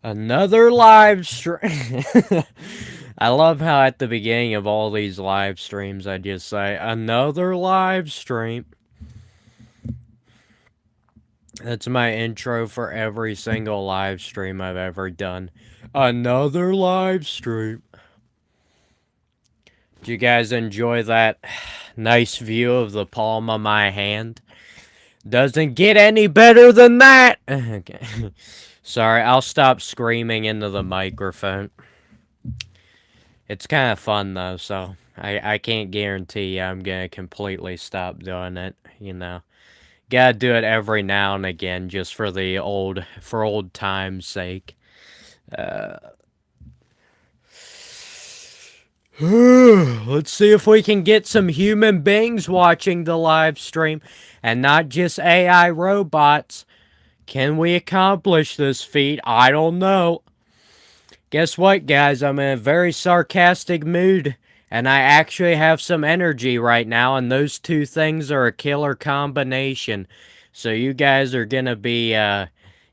Another live stream. I love how at the beginning of all these live streams I just say, another live stream. That's my intro for every single live stream I've ever done. Another live stream. Do you guys enjoy that nice view of the palm of my hand? Doesn't get any better than that! Okay. Sorry, I'll stop screaming into the microphone. It's kind of fun though, so I can't guarantee I'm gonna completely stop doing it, you know. Gotta do it every now and again just for old time's sake. Let's see if we can get some human beings watching the live stream and not just AI robots. Can we accomplish this feat? I don't know. Guess what, guys? I'm in a very sarcastic mood, and I actually have some energy right now, and those two things are a killer combination. So you guys are gonna be,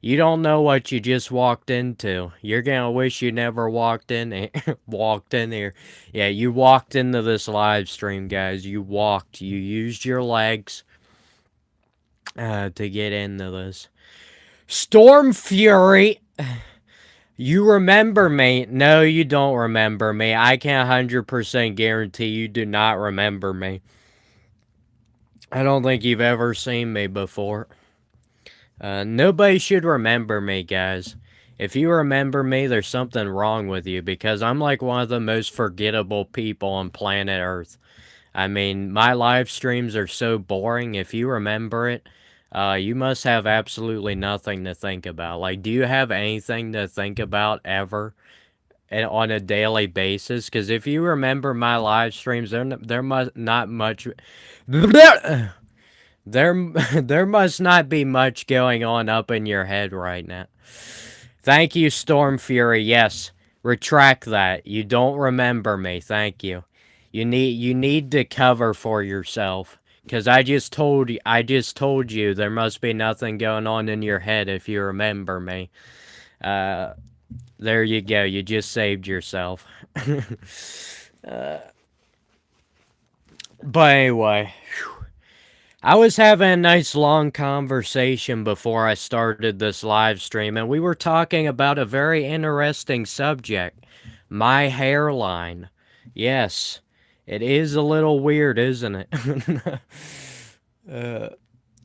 you don't know what you just walked into. You're gonna wish you never walked in walked in here. Yeah, you walked into this live stream, guys. You walked. You used your legs to get into this. Storm Fury. You remember me? No, you don't remember me. I can 100% guarantee you do not remember me. I don't think you've ever seen me before. Nobody should remember me, guys. If you remember me, there's something wrong with you, because I'm like one of the most forgettable people on planet Earth. I mean, my live streams are so boring. If you remember it, you must have absolutely nothing to think about. Like, do you have anything to think about ever on a daily basis? Because if you remember my live streams, there must not much. There must not be much going on up in your head right now. Thank you, Storm Fury. Yes, retract that. You don't remember me. Thank you. You need to cover for yourself, cuz I just told you there must be nothing going on in your head if you remember me. There you go. You just saved yourself. But anyway, I was having a nice long conversation before I started this live stream, and we were talking about a very interesting subject. My hairline. Yes, it is a little weird, isn't it?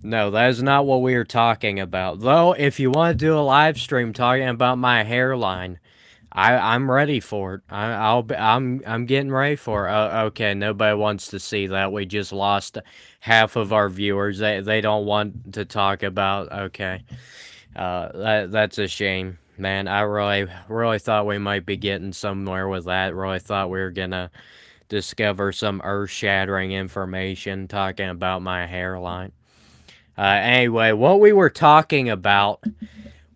No, that is not what we were talking about. Though, if you want to do a live stream talking about my hairline, I'm ready for it. I'm getting ready for it. Okay, nobody wants to see that. We just lost half of our viewers. They don't want to talk about. Okay, that's a shame, man. I really thought we might be getting somewhere with that. Really thought we were gonna discover some earth-shattering information talking about my hairline. Anyway, what we were talking about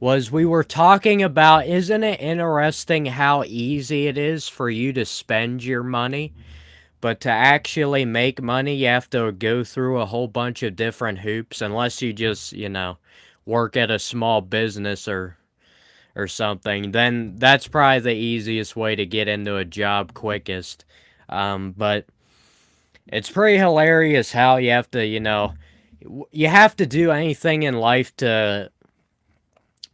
isn't it interesting how easy it is for you to spend your money, but to actually make money, you have to go through a whole bunch of different hoops, unless you just, work at a small business or something. Then that's probably the easiest way to get into a job quickest. But it's pretty hilarious how you have to, you have to do anything in life to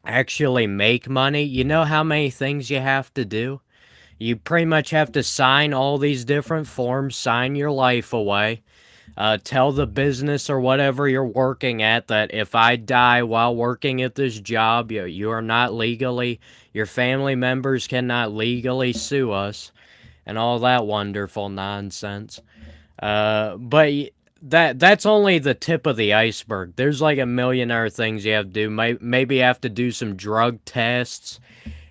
actually make money. You know how many things you have to do? You pretty much have to sign all these different forms, sign your life away, tell the business or whatever you're working at that if I die while working at this job, you are not legally, your family members cannot legally sue us, and all that wonderful nonsense. But that's only the tip of the iceberg. There's like a million other things you have to do. Maybe you have to do some drug tests.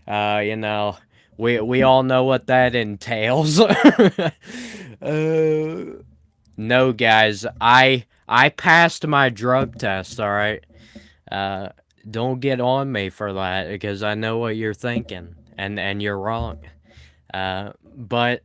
We all know what that entails. No, guys, I passed my drug test. All right. Don't get on me for that, because I know what you're thinking, and you're wrong. But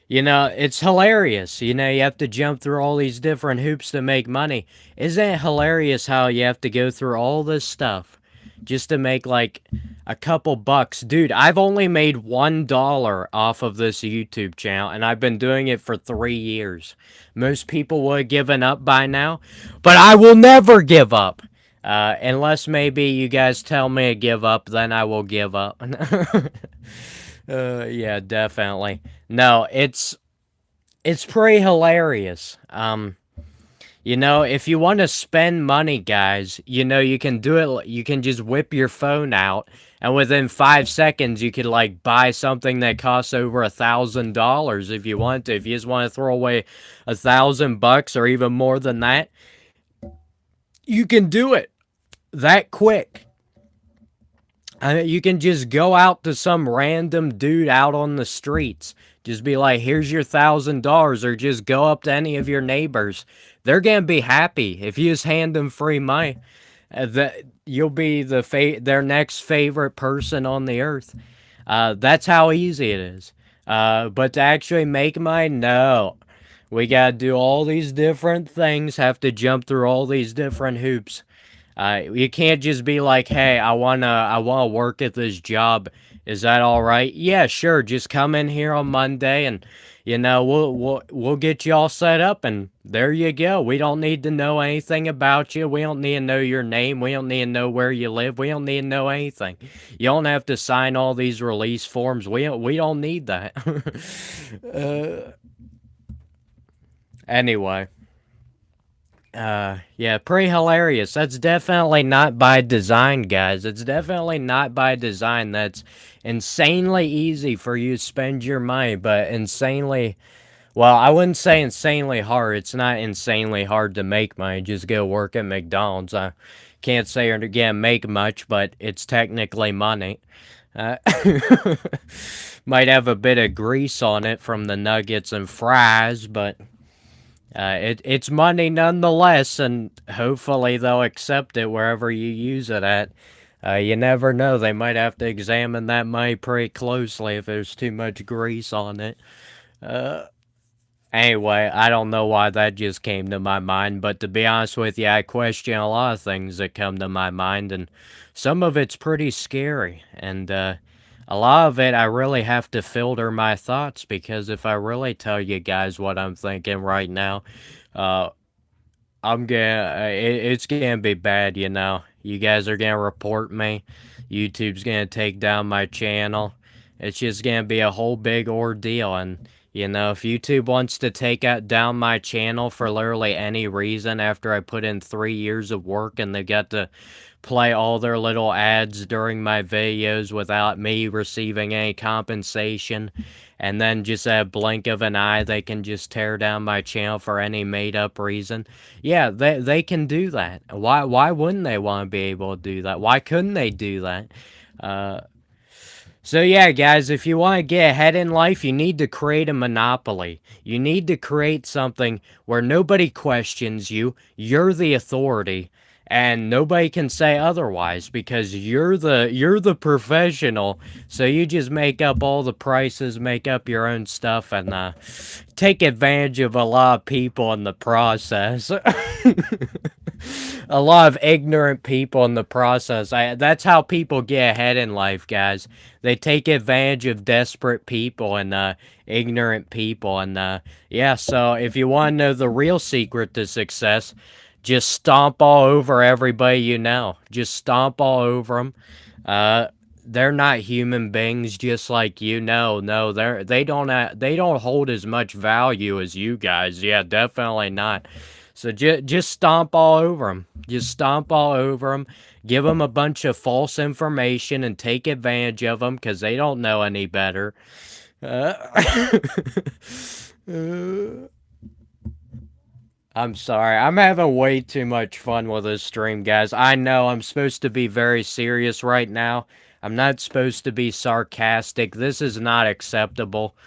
You know, it's hilarious. You know, you have to jump through all these different hoops to make money. Isn't it hilarious how you have to go through all this stuff just to make like a couple bucks? Dude, I've only made $1 off of this YouTube channel, and I've been doing it for 3 years. Most people would have given up by now, but I will never give up. Unless maybe you guys tell me to give up, then I will give up. Yeah, definitely. No, it's pretty hilarious. You know, if you want to spend money, guys, you know, you can do it. You can just whip your phone out, and within 5 seconds, you could like buy something that costs over $1,000 if you want to. If you just want to throw away $1,000 or even more than that, you can do it that quick. You can just go out to some random dude out on the streets. Just be like, here's your $1,000, or just go up to any of your neighbors. They're gonna be happy if you just hand them free money. You'll be their next favorite person on the earth. That's how easy it is. But to actually make money, no. We gotta do all these different things, have to jump through all these different hoops. You can't just be like, "Hey, I wanna work at this job. Is that all right?" Yeah, sure. Just come in here on Monday, and you know we'll get you all set up, and there you go. We don't need to know anything about you. We don't need to know your name. We don't need to know where you live. We don't need to know anything. You don't have to sign all these release forms. We don't need that. uh, anyway. Yeah, pretty hilarious. That's definitely not by design, guys. It's definitely not by design. That's insanely easy for you to spend your money, but insanely, well, I wouldn't say insanely hard. It's not insanely hard to make money. Just go work at McDonald's. I can't say or again make much, but it's technically money. Uh, might have a bit of grease on it from the nuggets and fries, but it's money nonetheless, and hopefully they'll accept it wherever you use it at. You never know; they might have to examine that money pretty closely if there's too much grease on it. Uh, anyway, I don't know why that just came to my mind, but to be honest with you, I question a lot of things that come to my mind, and some of it's pretty scary, and a lot of it I really have to filter my thoughts because if I really tell you guys what I'm thinking right now, uh, it's gonna be bad, you know. You guys are gonna report me. YouTube's gonna take down my channel. It's just gonna be a whole big ordeal, and you know, if YouTube wants to take down my channel for literally any reason after I put in 3 years of work and they got to play all their little ads during my videos without me receiving any compensation, and then just at a blink of an eye they can just tear down my channel for any made up reason. Yeah, they can do that. Why wouldn't they want to be able to do that? Why couldn't they do that? Uh so yeah, guys, if you want to get ahead in life, you need to create a monopoly. You need to create something where nobody questions you. You're the authority, and nobody can say otherwise because you're the professional. So you just make up all the prices, make up your own stuff, and take advantage of a lot of people in the process. A lot of ignorant people in the process. That's how people get ahead in life, guys. They take advantage of desperate people and ignorant people. And yeah, so if you want to know the real secret to success, just stomp all over everybody you know. Just stomp all over them. They're not human beings just like you. No, they don't hold as much value as you guys. Yeah, definitely not. So just stomp all over them. Just stomp all over them. Give them a bunch of false information and take advantage of them because they don't know any better. Uh, I'm sorry. I'm having way too much fun with this stream, guys. I know I'm supposed to be very serious right now. I'm not supposed to be sarcastic. This is not acceptable.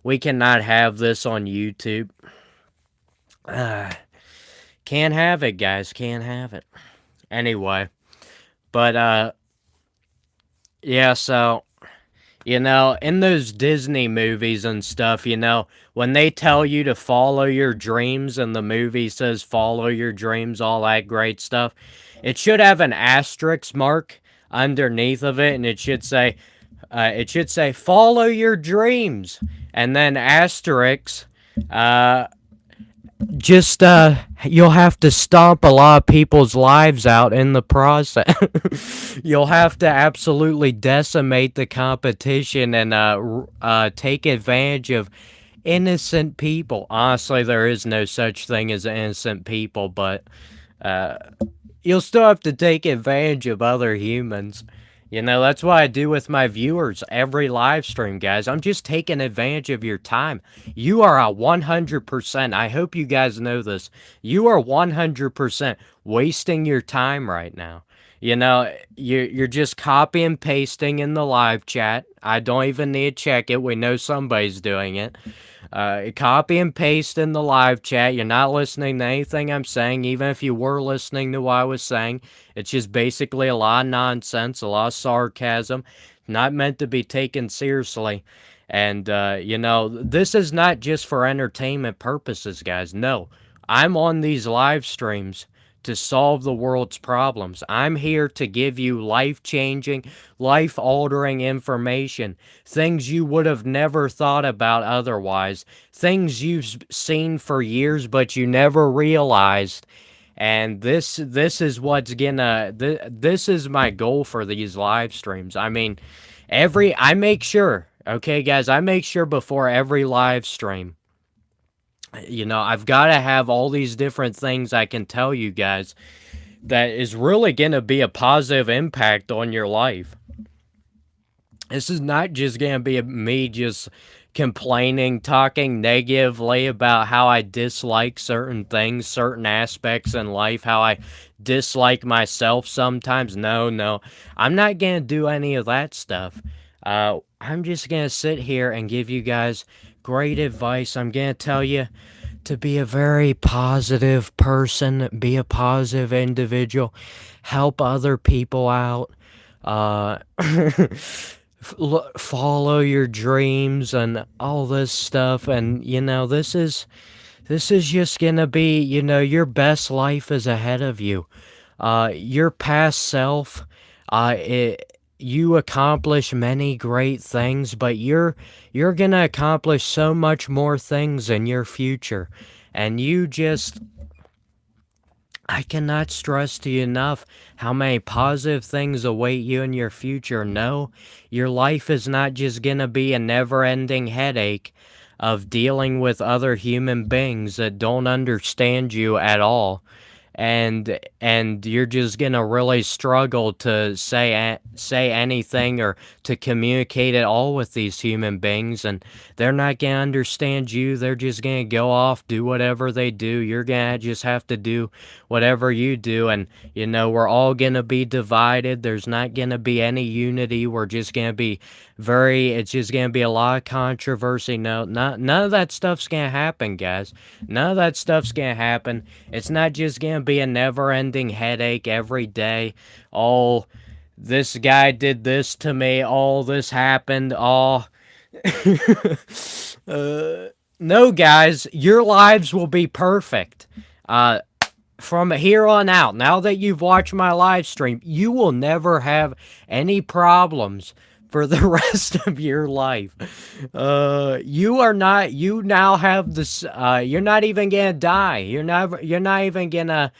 We cannot have this on YouTube. Can't have it, guys. Can't have it. Anyway, but yeah, so In those Disney movies and stuff, when they tell you to follow your dreams and the movie says follow your dreams, all that great stuff, it should have an asterisk mark underneath of it, and it should say follow your dreams, and then asterisk. Uh, just you'll have to stomp a lot of people's lives out in the process. You'll have to absolutely decimate the competition and take advantage of innocent people. Honestly, there is no such thing as innocent people, but uh, you'll still have to take advantage of other humans. That's what I do with my viewers every live stream, guys. I'm just taking advantage of your time. You are a 100%. I hope you guys know this. You are 100% wasting your time right now. You're just copy and pasting in the live chat. I don't even need to check it. We know somebody's doing it. Copy and paste in the live chat. You're not listening to anything I'm saying, even if you were listening to what I was saying. It's just basically a lot of nonsense, a lot of sarcasm, not meant to be taken seriously. And, this is not just for entertainment purposes, guys. No, I'm on these live streams to solve the world's problems. I'm here to give you life-changing, life-altering information, things you would have never thought about otherwise, things you've seen for years but you never realized. And this is what's gonna this is my goal for these live streams. I mean, I make sure, okay guys, I make sure before every live stream, I've got to have all these different things I can tell you guys that is really going to be a positive impact on your life. This is not just going to be me just complaining, talking negatively about how I dislike certain things, certain aspects in life, how I dislike myself sometimes. No. I'm not going to do any of that stuff. I'm just going to sit here and give you guys great advice. I'm going to tell you to be a very positive person, be a positive individual, help other people out, uh, follow your dreams and all this stuff. And this is just gonna be, your best life is ahead of you. Your past self, you accomplish many great things, but you're gonna accomplish so much more things in your future. And I cannot stress to you enough how many positive things await you in your future. No, your life is not just gonna be a never-ending headache of dealing with other human beings that don't understand you at all, and you're just gonna really struggle to say anything or to communicate at all with these human beings, and they're not gonna understand you. They're just gonna go off, do whatever they do. You're gonna just have to do whatever you do, and we're all gonna be divided. There's not gonna be any unity. We're just gonna be it's just gonna be a lot of controversy. No, none of that stuff's gonna happen, guys. None of that stuff's gonna happen. It's not just gonna be a never-ending headache every day. Oh, this guy did this to me. Oh, this happened. Oh, no, guys, your lives will be perfect. From here on out, now that you've watched my live stream, you will never have any problems for the rest of your life. You now have this, you're not even gonna die. You're not even gonna,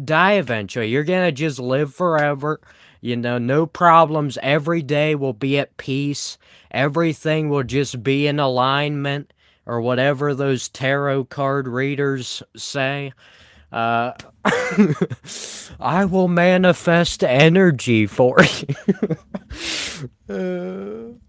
die eventually. You're gonna just live forever. No problems. Every day will be at peace. Everything will just be in alignment, or whatever those tarot card readers say. Uh, I will manifest energy for you.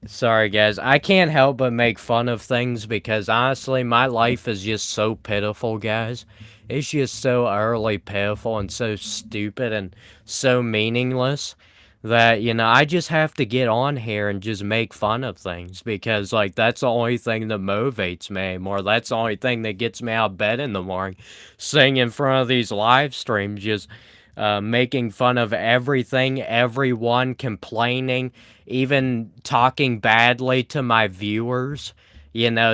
Sorry, guys. I can't help but make fun of things because honestly, my life is just so pitiful, guys. It's just so utterly pitiful and so stupid and so meaningless that, I just have to get on here and just make fun of things because, like, that's the only thing that motivates me anymore. That's the only thing that gets me out of bed in the morning. Sitting in front of these live streams, just making fun of everything, everyone, complaining, even talking badly to my viewers,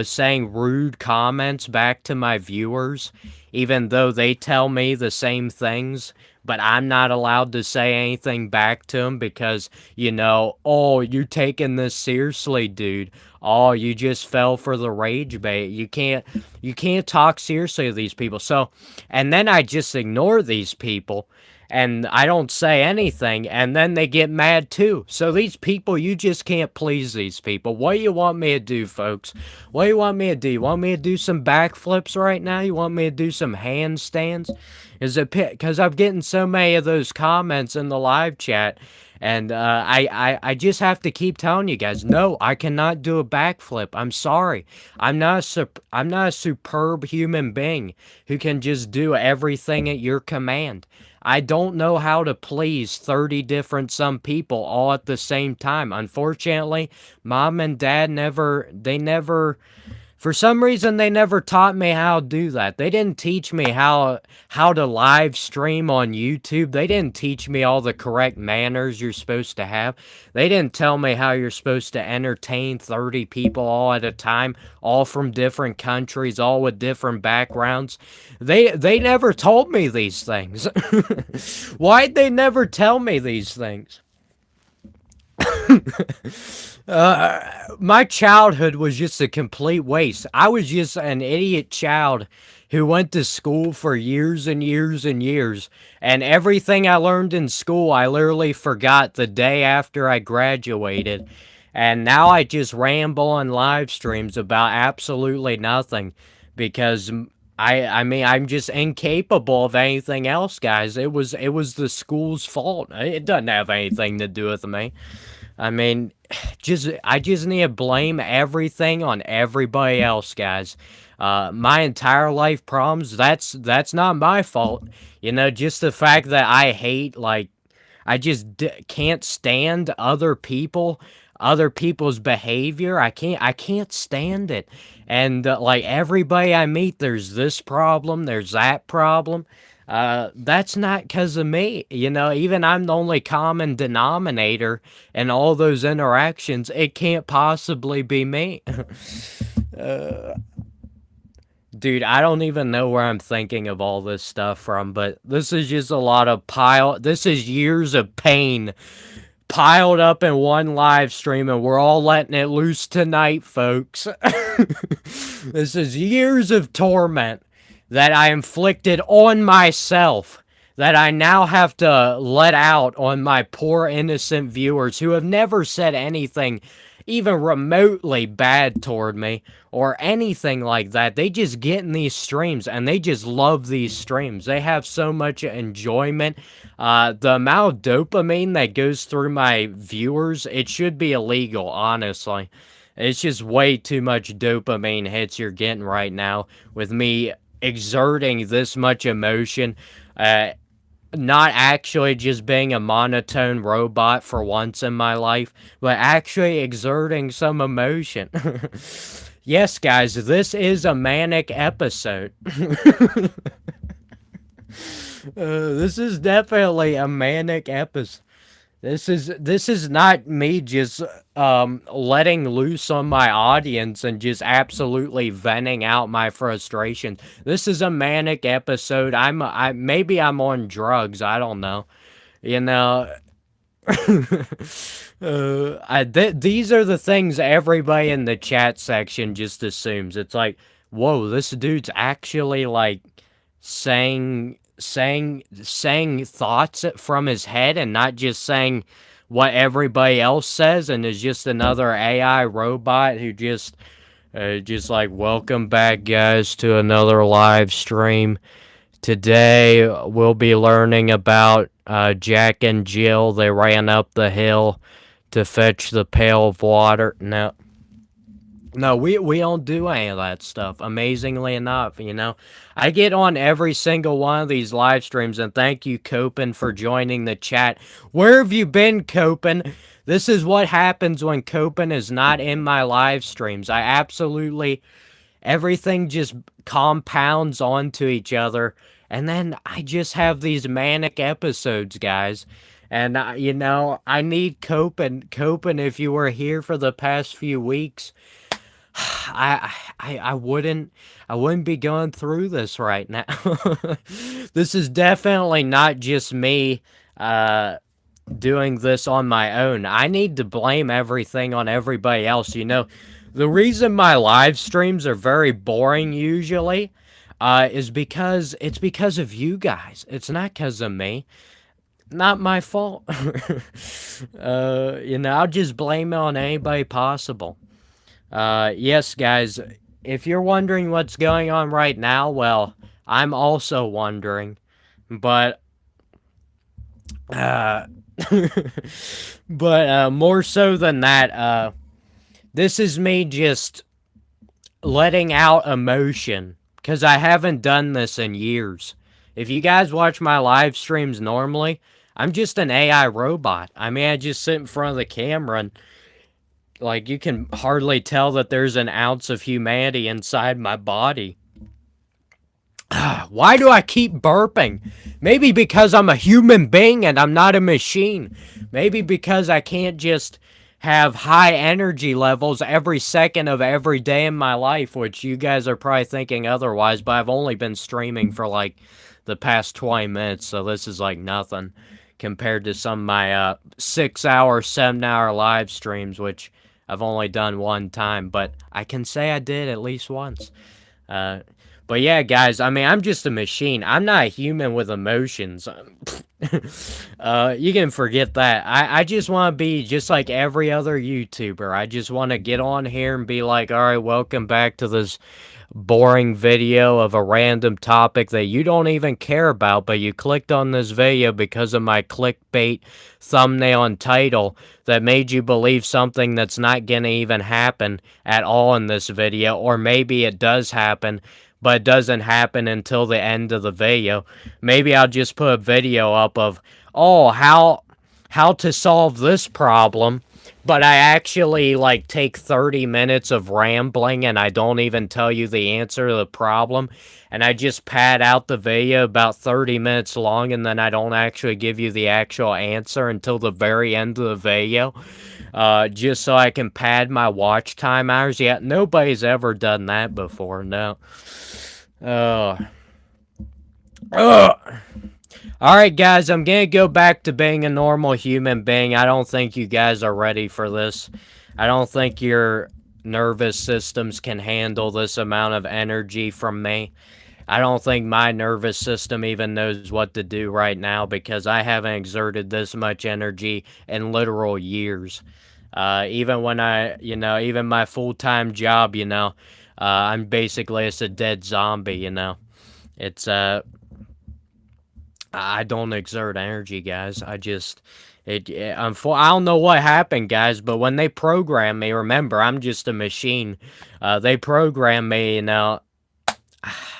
saying rude comments back to my viewers, even though they tell me the same things, but I'm not allowed to say anything back to them because, oh, you're taking this seriously, dude. Oh, you just fell for the rage bait. You can't talk seriously to these people. So, and then I just ignore these people and I don't say anything, and then they get mad too. So these people, you just can't please these people. What do you want me to do, folks? What do you want me to do? You want me to do some backflips right now? You want me to do some handstands? Is it because I'm getting so many of those comments in the live chat, and I just have to keep telling you guys, no, I cannot do a backflip. I'm sorry. I'm not a superb human being who can just do everything at your command. I don't know how to please 30 different some people all at the same time. Unfortunately, mom and dad never, for some reason, they never taught me how to do that. They didn't teach me how to live stream on YouTube. They didn't teach me all the correct manners you're supposed to have. They didn't tell me how you're supposed to entertain 30 people all at a time, all from different countries, all with different backgrounds. They never told me these things. Why'd they never tell me these things? My childhood was just a complete waste. I was just an idiot child who went to school for years and years and years, and everything I learned in school, I literally forgot the day after I graduated. And now I just ramble on live streams about absolutely nothing because I mean, I'm just incapable of anything else, guys. It was the school's fault. It doesn't have anything to do with me. I mean, I just need to blame everything on everybody else, guys. My entire life problems, that's not my fault. Just the fact that I hate, like, I just can't stand other people's behavior. I can't stand it. And like everybody I meet, there's this problem, there's that problem. That's not because of me. Even I'm the only common denominator in all those interactions. It can't possibly be me. Dude, I don't even know where I'm thinking of all this stuff from, but this is just a lot of this is years of pain piled up in one live stream, and we're all letting it loose tonight, folks. This is years of torment that I inflicted on myself, that I now have to let out on my poor innocent viewers who have never said anything even remotely bad toward me or anything like that. They just get in these streams and they just love these streams. They have so much enjoyment. The amount of dopamine that goes through my viewers, it should be illegal, honestly. It's just way too much dopamine hits you're getting right now with me exerting this much emotion, not actually just being a monotone robot for once in my life, but actually exerting some emotion. Yes, guys, this is a manic episode. This is definitely a manic episode. This is not me just letting loose on my audience and just absolutely venting out my frustration. This is a manic episode. Maybe I'm on drugs. I don't know. These are the things everybody in the chat section just assumes. It's like, whoa, this dude's actually like saying thoughts from his head and not just saying what everybody else says, and is just another AI robot who just like, welcome back, guys, to another live stream. Today we'll be learning about Jack and Jill. They ran up the hill to fetch the pail of water. No, we don't do any of that stuff, amazingly enough, I get on every single one of these live streams, and thank you, Copen, for joining the chat. Where have you been, Copen? This is what happens when Copen is not in my live streams. Everything just compounds onto each other, And then I just have these manic episodes, guys. And you know, I need coping. If you were here for the past few weeks, I wouldn't be going through this right now. This is definitely not just me doing this on my own. I need to blame everything on everybody else. You know, the reason my live streams are very boring usually is because of you guys. It's not because of me. Not my fault. You know, I'll just blame it on anybody possible. Yes, guys, if you're wondering what's going on right now, well, I'm also wondering. But, uh, but more so than that, this is me just letting out emotion. Because I haven't done this in years. If you guys watch my live streams normally, I'm just an AI robot. I mean, I just sit in front of the camera and like, you can hardly tell that there's an ounce of humanity inside my body. Why do I keep burping? Maybe because I'm a human being and I'm not a machine. Maybe because I can't just have high energy levels every second of every day in my life, which you guys are probably thinking otherwise, but I've only been streaming for like the past 20 minutes, so this is like nothing compared to some of my 6-hour, 7-hour live streams, which I've only done one time, but I can say I did at least once. But yeah, guys, I mean, I'm just a machine. I'm not a human with emotions. You can forget that. I just want to be just like every other YouTuber. I just want to get on here and be like, all right, welcome back to this boring video of a random topic that you don't even care about, but you clicked on this video because of my clickbait thumbnail and title that made you believe something that's not gonna even happen at all in this video, or maybe it does happen, but it doesn't happen until the end of the video. Maybe I'll just put a video up of, oh, how to solve this problem, but I actually like take 30 minutes of rambling and I don't even tell you the answer to the problem, and I just pad out the video about 30 minutes long, and then I don't actually give you the actual answer until the very end of the video, just so I can pad my watch time hours. Yeah, nobody's ever done that before, no. Alright, guys, I'm gonna go back to being a normal human being. I don't think you guys are ready for this. I don't think your nervous systems can handle this amount of energy from me. I don't think my nervous system even knows what to do right now because I haven't exerted this much energy in literal years. Even when even my full-time job, I'm basically just a dead zombie, It's, I don't exert energy, guys. I don't know what happened, guys, but when they program me, remember, I'm just a machine. They program me,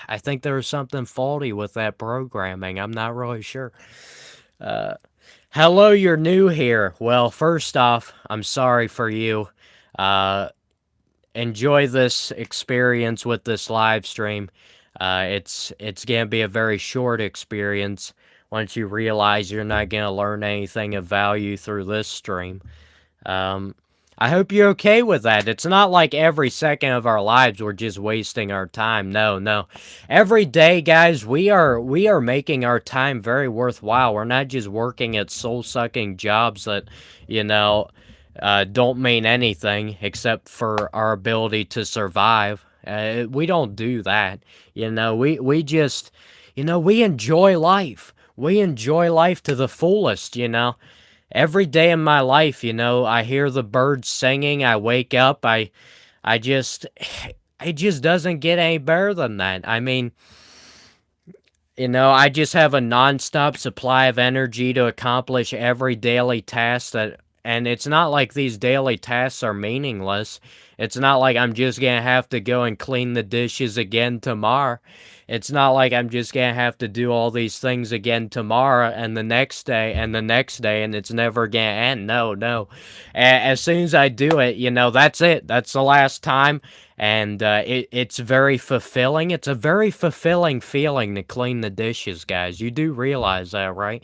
I think there was something faulty with that programming. I'm not really sure. Hello, you're new here. Well, first off, I'm sorry for you. Enjoy this experience with this live stream. It's gonna be a very short experience once you realize you're not gonna learn anything of value through this stream. I hope you're okay with that. It's not like every second of our lives we're just wasting our time. No. Every day, guys, we are making our time very worthwhile. We're not just working at soul-sucking jobs that, don't mean anything except for our ability to survive. We don't do that. We just, we enjoy life. We enjoy life to the fullest, Every day in my life, I hear the birds singing, I wake up, it just doesn't get any better than that. I mean, I just have a nonstop supply of energy to accomplish every daily task and it's not like these daily tasks are meaningless. It's not like I'm just gonna have to go and clean the dishes again tomorrow. It's not like I'm just gonna have to do all these things again tomorrow and the next day and the next day, and it's never gonna end. No, no. As soon as I do it, that's it. That's the last time. And it's very fulfilling. It's a very fulfilling feeling to clean the dishes, guys. You do realize that, right?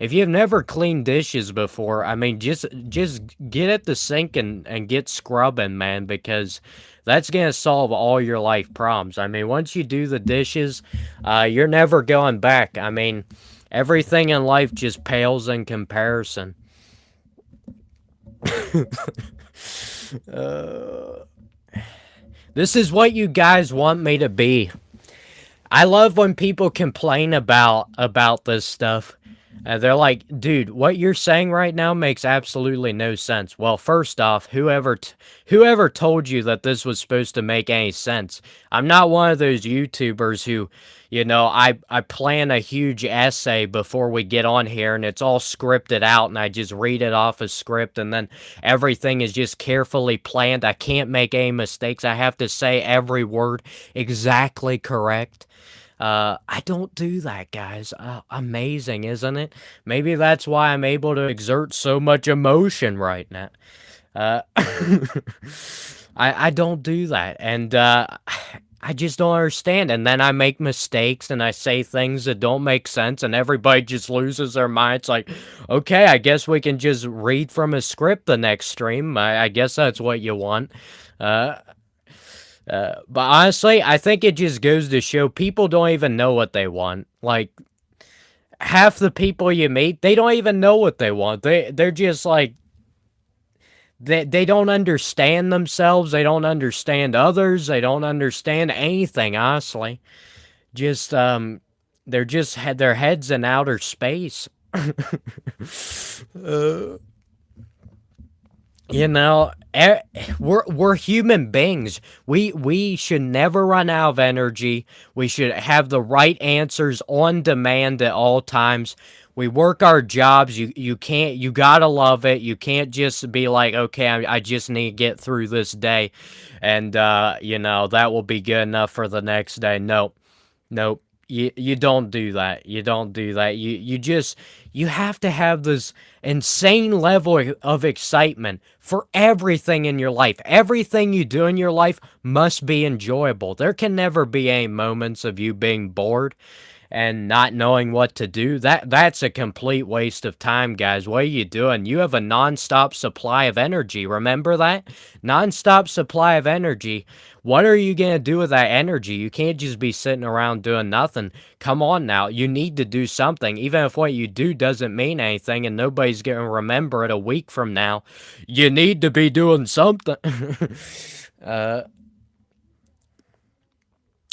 If you've never cleaned dishes before, I mean, just get at the sink and get scrubbing, man, because that's gonna solve all your life problems. I mean, once you do the dishes, you're never going back. I mean, everything in life just pales in comparison. uh, this is what you guys want me to be. I love when people complain about this stuff. They're like, dude, what you're saying right now makes absolutely no sense. Well, first off, whoever told you that this was supposed to make any sense? I'm not one of those YouTubers who, I plan a huge essay before we get on here and it's all scripted out and I just read it off a script and then everything is just carefully planned. I can't make any mistakes. I have to say every word exactly correct. I don't do that, guys. Amazing, isn't it? Maybe that's why I'm able to exert so much emotion right now. Uh, I don't do that, and I just don't understand. And then I make mistakes, and I say things that don't make sense, and everybody just loses their mind. It's like, okay, I guess we can just read from a script the next stream. I guess that's what you want. Uh, but honestly, I think it just goes to show people don't even know what they want. Like, half the people you meet, they don't even know what they want. They're just like, they don't understand themselves. They don't understand others. They don't understand anything, honestly. Just, they're just had their heads in outer space. uh, You know, we're human beings. We should never run out of energy. We should have the right answers on demand at all times. We work our jobs. You gotta love it. You can't just be like, okay, I just need to get through this day, and that will be good enough for the next day. Nope, nope. You don't do that. You don't do that. You have to have this insane level of excitement for everything in your life. Everything you do in your life must be enjoyable. There can never be any moments of you being bored and not knowing what to do. That's a complete waste of time, guys. What are you doing? You have a non-stop supply of energy. Remember that? Non-stop supply of energy. What are you going to do with that energy? You can't just be sitting around doing nothing. Come on now. You need to do something. Even if what you do doesn't mean anything and nobody's going to remember it a week from now, you need to be doing something. uh,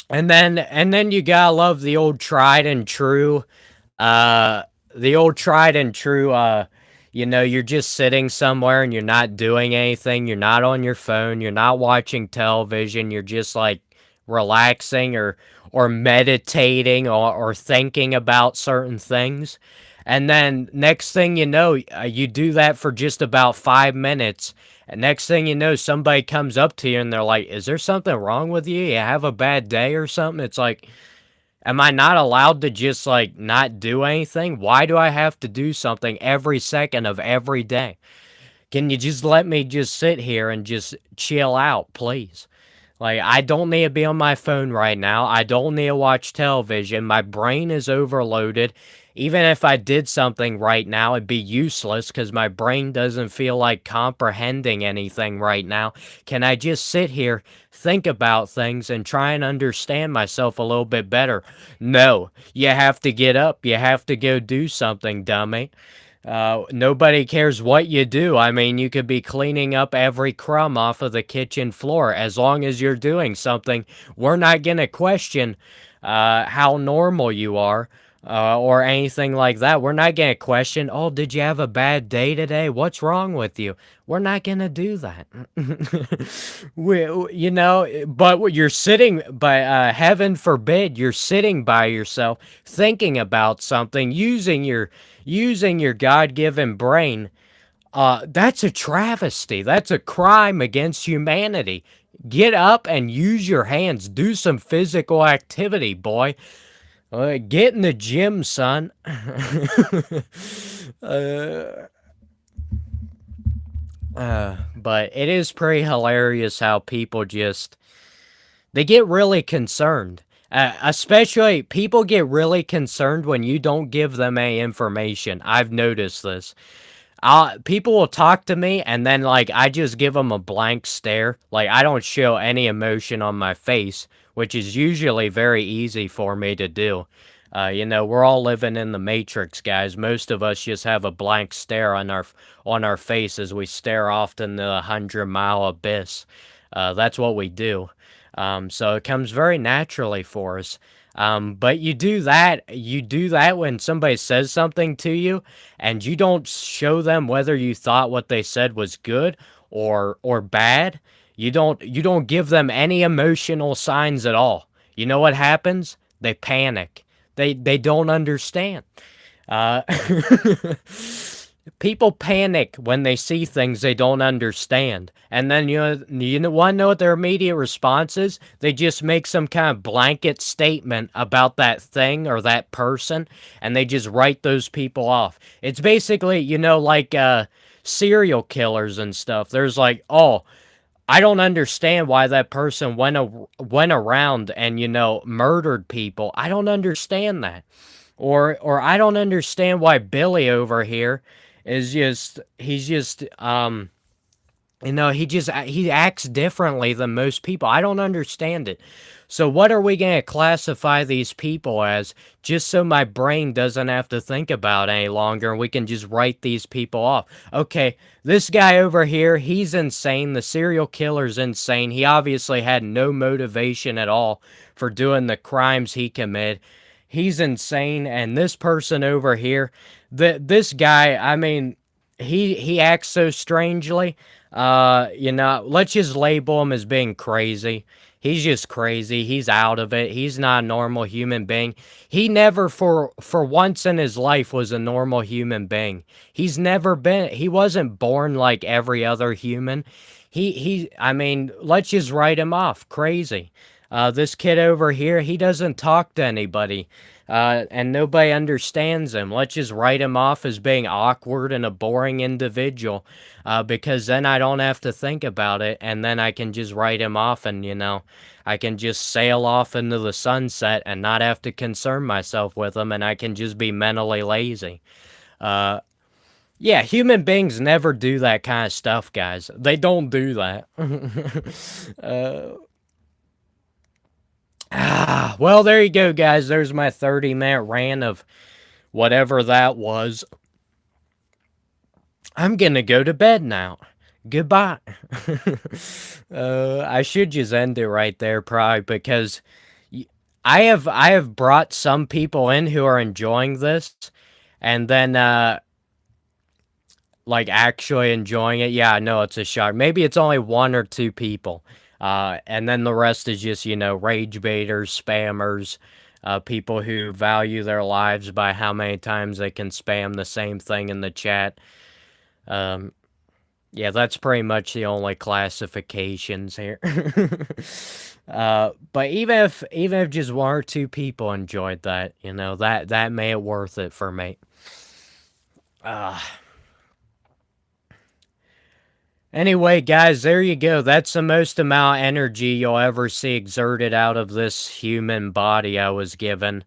and then you gotta love the old tried and true, you're just sitting somewhere and you're not doing anything, you're not on your phone, you're not watching television, you're just like relaxing or meditating or thinking about certain things. And then next thing you know, you do that for just about 5 minutes. And next thing you know, somebody comes up to you and they're like, is there something wrong with you? You have a bad day or something? It's like, am I not allowed to just like not do anything? Why do I have to do something every second of every day? Can you just let me just sit here and just chill out, please? Like, I don't need to be on my phone right now. I don't need to watch television. My brain is overloaded. Even if I did something right now, it'd be useless because my brain doesn't feel like comprehending anything right now. Can I just sit here, think about things, and try and understand myself a little bit better? No. You have to get up. You have to go do something, dummy. Nobody cares what you do. I mean, you could be cleaning up every crumb off of the kitchen floor. As long as you're doing something, we're not going to question how normal you are or anything like that. We're not going to question, oh, did you have a bad day today? What's wrong with you? We're not going to do that. But you're sitting by, heaven forbid, you're sitting by yourself thinking about something, using your God-given brain That's a travesty. That's a crime against humanity. Get up and use your hands. Do some physical activity, boy. Get in the gym, son. uh, but it is pretty hilarious how people just they get really concerned. Especially people get really concerned when you don't give them any information. I've noticed this. People will talk to me and then like I just give them a blank stare. Like I don't show any emotion on my face, which is usually very easy for me to do. We're all living in the matrix, guys. Most of us just have a blank stare on our face as we stare off into the 100-mile abyss. That's what we do. So it comes very naturally for us. But you do that when somebody says something to you and you don't show them whether you thought what they said was good or bad. You don't give them any emotional signs at all. You know what happens? They panic. They don't understand. Uh, People panic when they see things they don't understand. And then want to know what their immediate response is? They just make some kind of blanket statement about that thing or that person, and they just write those people off. It's basically, like serial killers and stuff. There's like, oh, I don't understand why that person went around and murdered people. I don't understand that. Or I don't understand why Billy over here is just he's just he acts differently than most people. I don't understand it. So what are we going to classify these people as just so my brain doesn't have to think about any longer and we can just write these people off? Okay, this guy over here, he's insane. The serial killer's insane. He obviously had no motivation at all for doing the crimes he committed. He's insane. And this person over here, this guy, I mean, he acts so strangely. Let's just label him as being crazy. He's just crazy. He's out of it. He's not a normal human being. He never for once in his life was a normal human being. He wasn't born like every other human. I mean, let's just write him off. Crazy. This kid over here, he doesn't talk to anybody. And nobody understands him. Let's just write him off as being awkward and a boring individual, because then I don't have to think about it, and then I can just write him off, and I can just sail off into the sunset and not have to concern myself with him, and I can just be mentally lazy. Yeah, human beings never do that kind of stuff, guys. They don't do that. Well, there you go, guys. There's my 30-minute rant of whatever that was. I'm gonna go to bed now. Goodbye. I should just end it right there, probably, because I have brought some people in who are enjoying this, and then like actually enjoying it. Yeah, I know it's a shock. Maybe it's only one or two people. And then the rest is just, rage baiters, spammers, people who value their lives by how many times they can spam the same thing in the chat. Yeah, that's pretty much the only classifications here. But even if just one or two people enjoyed that, that made it worth it for me. Anyway, guys, there you go. That's the most amount of energy you'll ever see exerted out of this human body I was given.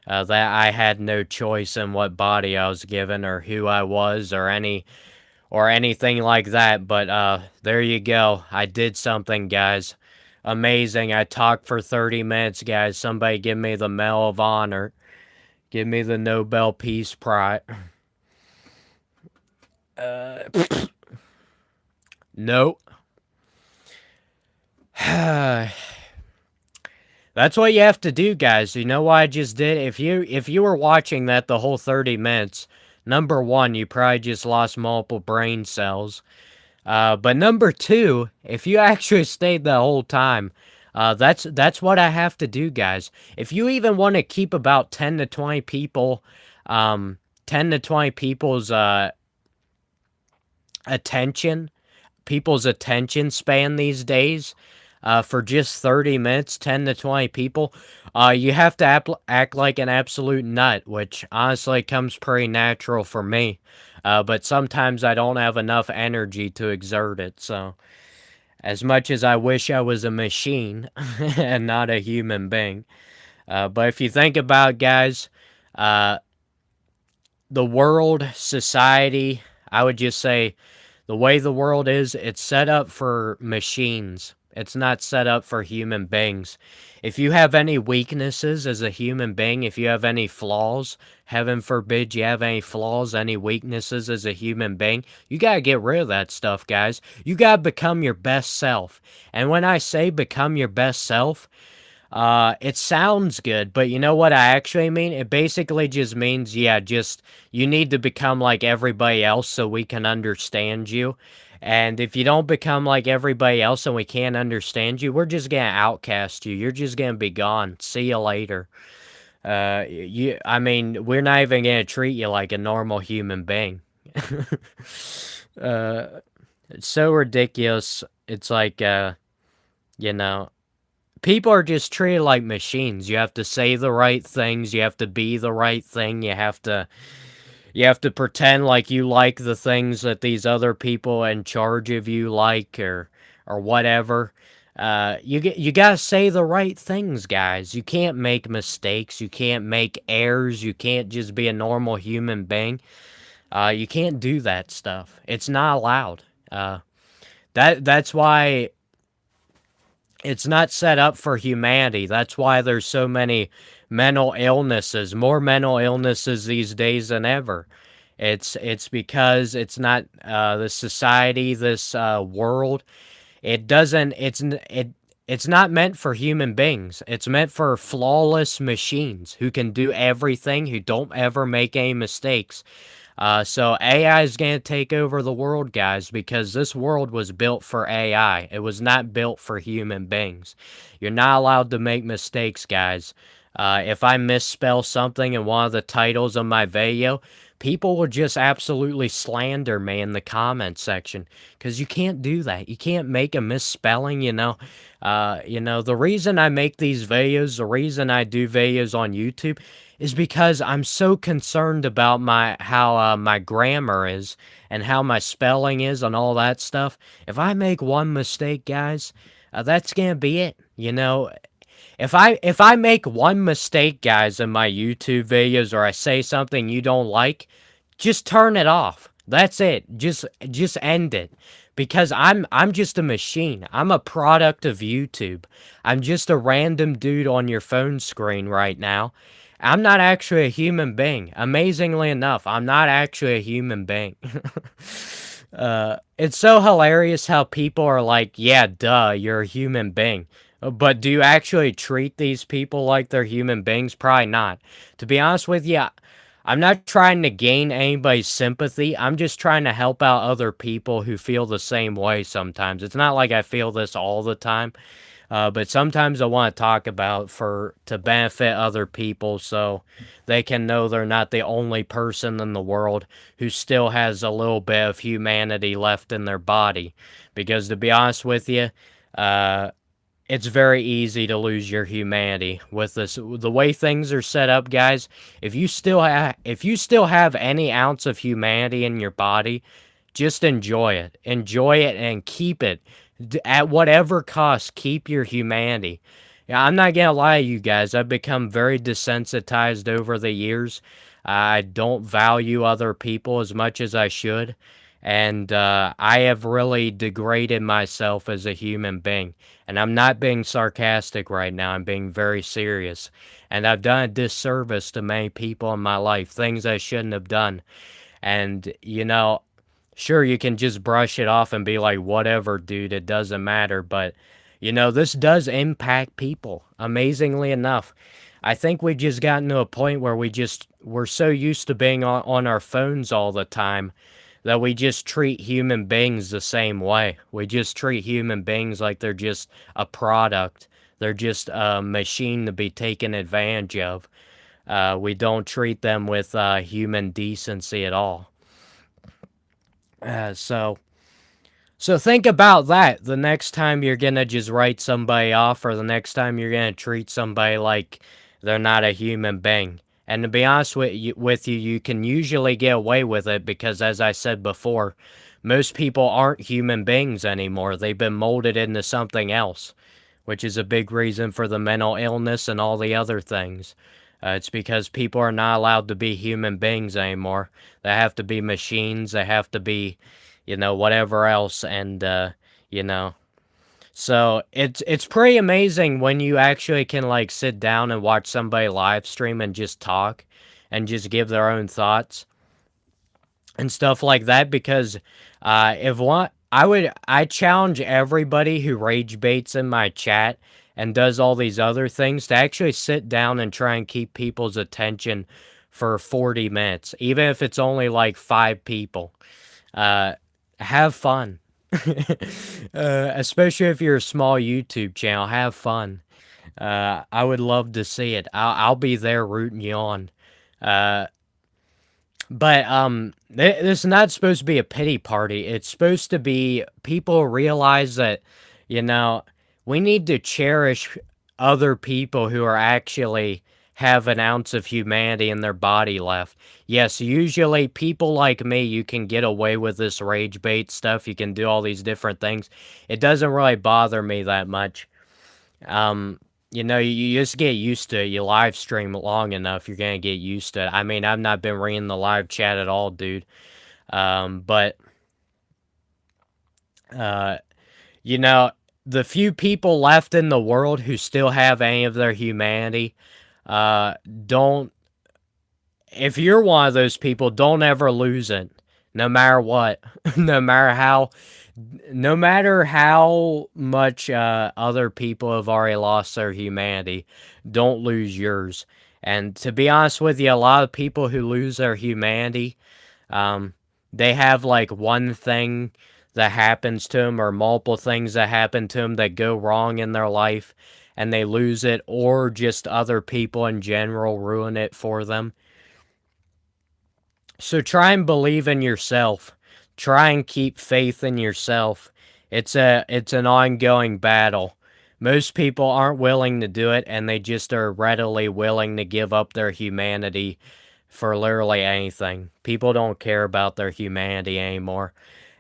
That I had no choice in what body I was given or who I was or anything like that. But there you go. I did something, guys. Amazing. I talked for 30 minutes, guys. Somebody give me the Medal of Honor. Give me the Nobel Peace Prize. Nope. That's what you have to do, guys. You know what I just did? If you were watching that the whole 30 minutes, number one, you probably just lost multiple brain cells. But number two, if you actually stayed the whole time, that's what I have to do, guys. If you even want to keep about 10 to 20 people, 10 to 20 people's attention, people's attention span these days, for just 30 minutes, 10 to 20 people, you have to act like an absolute nut, which honestly comes pretty natural for me. But sometimes I don't have enough energy to exert it. So, as much as I wish I was a machine and not a human being. But if you think about it, guys, uh, the world, society, I would just say the way the world is, it's set up for machines. It's not set up for human beings. If you have any weaknesses as a human being, if you have any flaws, heaven forbid you have any flaws, any weaknesses as a human being, you gotta get rid of that stuff, guys. You gotta become your best self. And when I say become your best self, it sounds good, but you know what I actually mean? It basically just means, yeah, just you need to become like everybody else so we can understand you. And if you don't become like everybody else and we can't understand you, we're just gonna outcast you. You're just gonna be gone. See you later. I mean, we're not even gonna treat you like a normal human being. uh, it's so ridiculous. It's like, you know, people are just treated like machines. You have to say the right things, you have to be the right thing, you have to pretend like you like the things that these other people in charge of you like, or whatever. You gotta say the right things, guys. You can't make mistakes, you can't make errors, you can't just be a normal human being. You can't do that stuff. It's not allowed. That's why it's not set up for humanity. That's why there's so many mental illnesses, more mental illnesses these days than ever. It's because it's not the society, this world. It doesn't. It's not meant for human beings. It's meant for flawless machines who can do everything, who don't ever make any mistakes. So AI is going to take over the world, guys, because this world was built for AI. It was not built for human beings. You're not allowed to make mistakes, guys. If I misspell something in one of the titles of my video, people will just absolutely slander me in the comment section because you can't do that. You can't make a misspelling, you know. The reason I make these videos, the reason I do videos on YouTube is because I'm so concerned about how my grammar is and how my spelling is and all that stuff. If I make one mistake, guys, that's gonna be it. If I make one mistake, guys, in my YouTube videos, or I say something you don't like, just turn it off. That's it. Just end it. Because I'm just a machine. I'm a product of YouTube. I'm just a random dude on your phone screen right now. I'm not actually a human being. Amazingly enough, I'm not actually a human being. It's so hilarious how people are like, yeah, duh, you're a human being. But do you actually treat these people like they're human beings? Probably not. To be honest with you, I'm not trying to gain anybody's sympathy. I'm just trying to help out other people who feel the same way sometimes. It's not like I feel this all the time. But sometimes I want to talk about to benefit other people so they can know they're not the only person in the world who still has a little bit of humanity left in their body. Because to be honest with you, it's very easy to lose your humanity with the way things are set up, guys. If you still have any ounce of humanity in your body, just enjoy it. Enjoy it and keep it. At whatever cost, keep your humanity. Yeah, I'm not gonna lie to you guys. I've become very desensitized over the years. I don't value other people as much as I should. And I have really degraded myself as a human being. And I'm not being sarcastic right now. I'm being very serious. And I've done a disservice to many people in my life, things I shouldn't have done. And, sure, you can just brush it off and be like, whatever, dude, it doesn't matter. But, this does impact people, amazingly enough. I think we've just gotten to a point where we're so used to being on our phones all the time that we just treat human beings the same way. We just treat human beings like they're just a product. They're just a machine to be taken advantage of. We don't treat them with human decency at all. Uh, so So think about that the next time you're gonna just write somebody off, or the next time you're gonna treat somebody like they're not a human being. And to be honest with you, you can usually get away with it because, as I said before, most people aren't human beings anymore. They've been molded into something else, which is a big reason for the mental illness and all the other things. It's because people are not allowed to be human beings anymore. They have to be machines. They have to be, whatever else. And, you know, so it's pretty amazing when you actually can like sit down and watch somebody live stream and just talk and just give their own thoughts and stuff like that. Because if one I challenge everybody who rage baits in my chat and does all these other things to actually sit down and try and keep people's attention for 40 minutes, even if it's only like 5 people. uh have fun. Especially if you're a small YouTube channel, have fun. I would love to see it. I'll be there rooting you on. uh but this is not supposed to be a pity party. It's supposed to be people realize that, you know, we need to cherish other people who are actually have an ounce of humanity in their body left. Yes, usually people like me, you can get away with this rage bait stuff. You can do all these different things. It doesn't really bother me that much. Um, you just get used to it. You live stream long enough, you're gonna get used to it. I mean, I've not been reading the live chat at all, dude. But uh, you know, the few people left in the world who still have any of their humanity, don't. If you're one of those people, don't ever lose it, no matter what, no matter how no matter how much other people have already lost their humanity, don't lose yours. And to be honest with you, a lot of people who lose their humanity, um, they have like one thing that happens to them or multiple things that happen to them that go wrong in their life and they lose it, or just other people in general ruin it for them. So try and believe in yourself. Try and keep faith in yourself. It's an ongoing battle. Most people aren't willing to do it, and they just are readily willing to give up their humanity for literally anything. People don't care about their humanity anymore.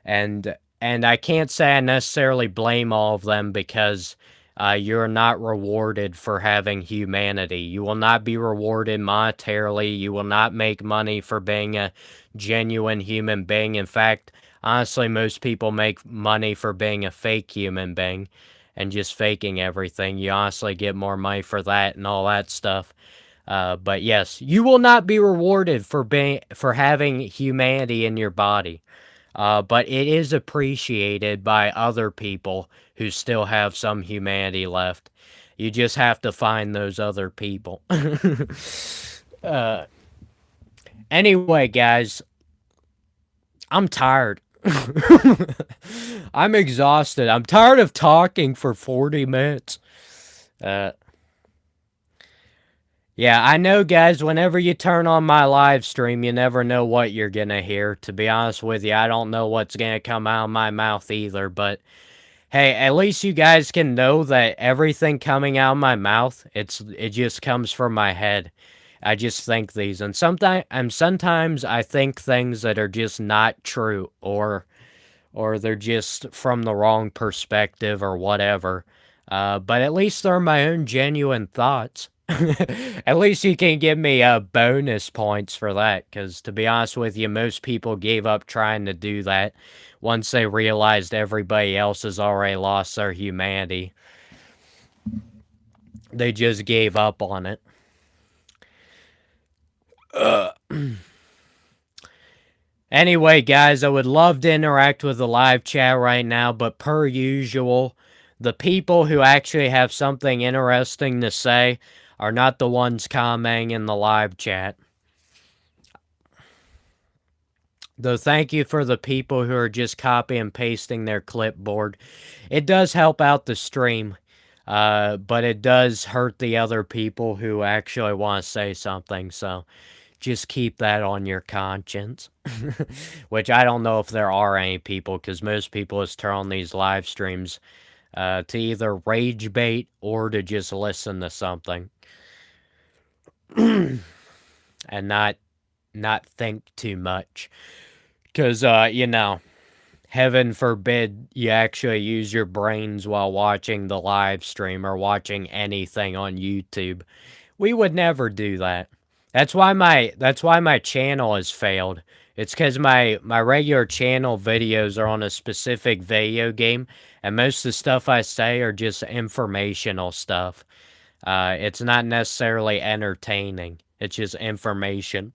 And I can't say I necessarily blame all of them, because you're not rewarded for having humanity. You will not be rewarded monetarily. You will not make money for being a genuine human being. In fact, honestly, most people make money for being a fake human being and just faking everything. You honestly get more money for that and all that stuff. But yes, you will not be rewarded for having humanity in your body. But it is appreciated by other people who still have some humanity left. You just have to find those other people. uh, anyway, guys, I'm tired. I'm exhausted. I'm tired of talking for 40 minutes. Uh, yeah, I know, guys, whenever you turn on my live stream, you never know what you're gonna hear. To be honest with you, I don't know what's gonna come out of my mouth either, but hey, at least you guys can know that everything coming out of my mouth, it just comes from my head. I just think these, and sometimes I think things that are just not true, or they're just from the wrong perspective or whatever. But at least they're my own genuine thoughts. At least you can give me bonus points for that, because to be honest with you, most people gave up trying to do that once they realized everybody else has already lost their humanity. They just gave up on it. Anyway, guys, I would love to interact with the live chat right now, but per usual, the people who actually have something interesting to say are not the ones commenting in the live chat. Though thank you for the people who are just copy and pasting their clipboard. It does help out the stream, but it does hurt the other people who actually want to say something. So Just keep that on your conscience. Which I don't know if there are any people, because most people just turn on these live streams to either rage bait or to just listen to something and not think too much. Because, heaven forbid you actually use your brains while watching the live stream or watching anything on YouTube. We would never do that. That's why my channel has failed. It's because my regular channel videos are on a specific video game, and most of the stuff I say are just informational stuff. It's not necessarily entertaining. It's just information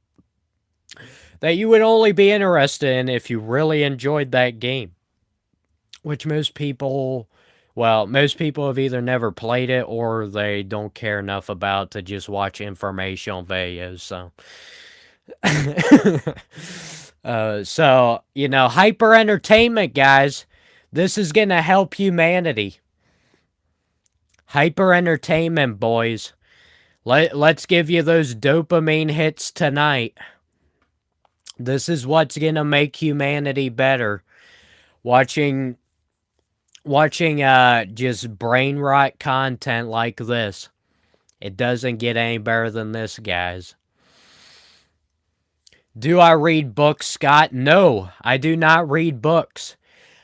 that you would only be interested in if you really enjoyed that game. Which most people have either never played it or they don't care enough about to just watch informational videos. So, hyper entertainment, guys. This is gonna help humanity. Hyper entertainment, boys. Let's give you those dopamine hits tonight. This is what's gonna make humanity better. Watching just brain rot content like this. It doesn't get any better than this, guys. Do I read books, Scott? No, I do not read books.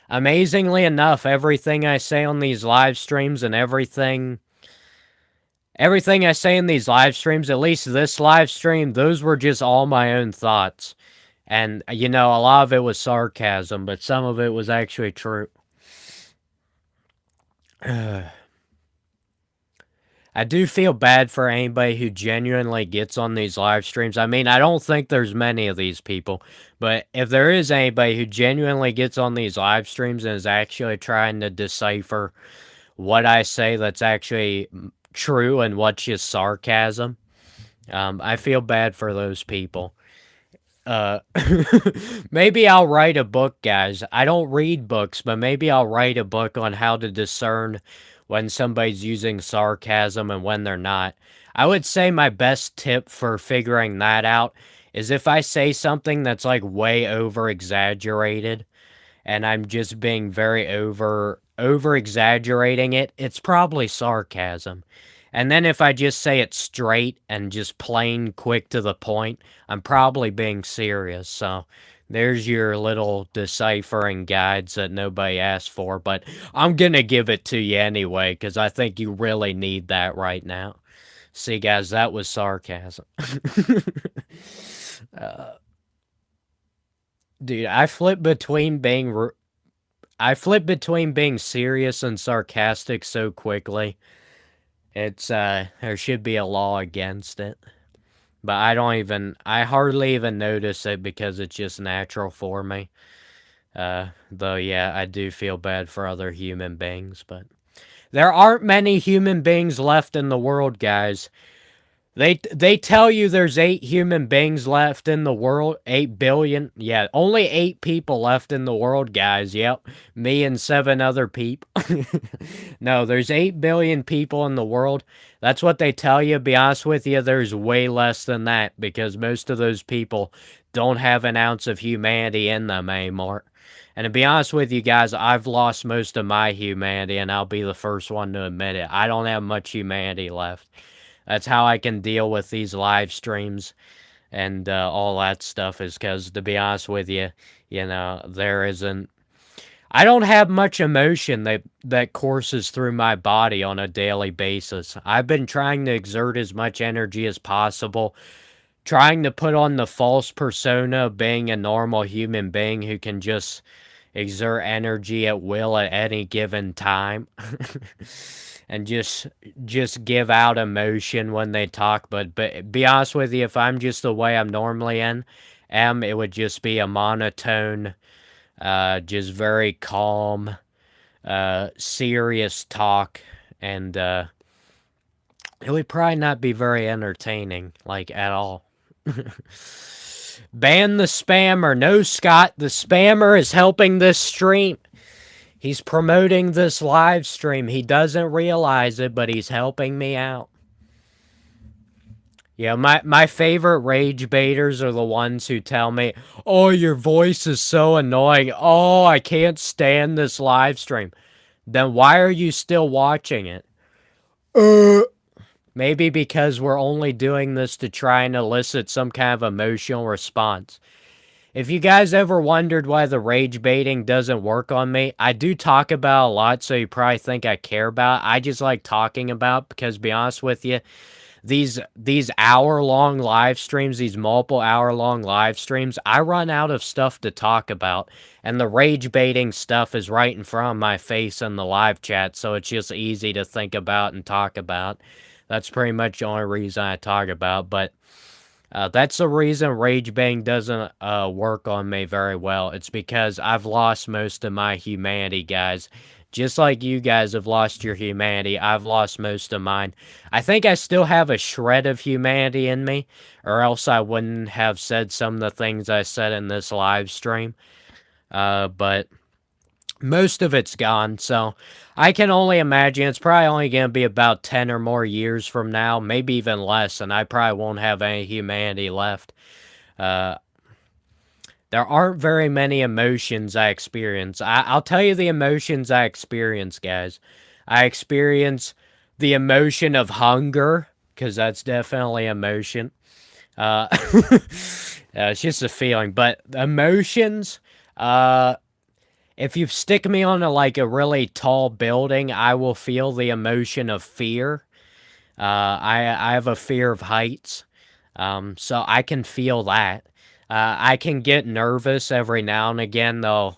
Amazingly enough, everything I say on these live streams and everything I say in these live streams, at least this live stream, those were just all my own thoughts. And, a lot of it was sarcasm, but some of it was actually true. I do feel bad for anybody who genuinely gets on these live streams. I mean, I don't think there's many of these people, but if there is anybody who genuinely gets on these live streams and is actually trying to decipher what I say that's actually true and what's just sarcasm, I feel bad for those people. Maybe I'll write a book, guys. I don't read books, but maybe I'll write a book on how to discern when somebody's using sarcasm and when they're not. I would say my best tip for figuring that out is if I say something that's like way over exaggerated and I'm just being very over exaggerating it, it's probably sarcasm. And then if I just say it straight and just plain quick to the point, I'm probably being serious. So there's your little deciphering guides that nobody asked for, but I'm going to give it to you anyway because I think you really need that right now. See, guys, that was sarcasm. Dude, I flip between being serious and sarcastic so quickly. It's, there should be a law against it. But I hardly even notice it because it's just natural for me. Though, yeah, I do feel bad for other human beings, but there aren't many human beings left in the world, guys. They tell you there's 8 human beings left in the world, 8 billion. Yeah, only 8 people left in the world, guys. Yep, me and 7 other people. No, there's 8 billion people in the world. That's what they tell you. Be honest with you, there's way less than that because most of those people don't have an ounce of humanity in them anymore. And to be honest with you guys, I've lost most of my humanity, and I'll be the first one to admit it. I don't have much humanity left. That's how I can deal with these live streams and all that stuff is because, to be honest with you, there isn't... I don't have much emotion that courses through my body on a daily basis. I've been trying to exert as much energy as possible, trying to put on the false persona of being a normal human being who can just exert energy at will at any given time. And just give out emotion when they talk, but be honest with you, if I'm just the way I'm normally am, it would just be a monotone, just very calm, serious talk, and it would probably not be very entertaining, like, at all. Ban the spammer. No, Scott, the spammer is helping this stream. He's promoting this live stream. He doesn't realize it, but he's helping me out. Yeah, my favorite rage baiters are the ones who tell me, "Oh, your voice is so annoying. Oh, I can't stand this live stream." Then why are you still watching it? Uh, Maybe because we're only doing this to try and elicit some kind of emotional response. If you guys ever wondered why the rage baiting doesn't work on me, I do talk about a lot, so you probably think I care about it. I just like talking about because, to be honest with you, these hour-long live streams, these multiple hour-long live streams, I run out of stuff to talk about, and the rage baiting stuff is right in front of my face in the live chat, so it's just easy to think about and talk about. That's pretty much the only reason I talk about, but that's the reason rage baiting doesn't work on me very well. It's because I've lost most of my humanity, guys. Just like you guys have lost your humanity, I've lost most of mine. I think I still have a shred of humanity in me, or else I wouldn't have said some of the things I said in this live stream. But most of it's gone, so I can only imagine it's probably only going to be about 10 or more years from now, maybe even less, and I probably won't have any humanity left. Uh, there aren't very many emotions I experience. I'll tell you the emotions I experience, guys. I experience the emotion of hunger, because that's definitely emotion. It's just a feeling, but emotions, if you stick me on a really tall building, I will feel the emotion of fear. I have a fear of heights, so I can feel that. I can get nervous every now and again, though.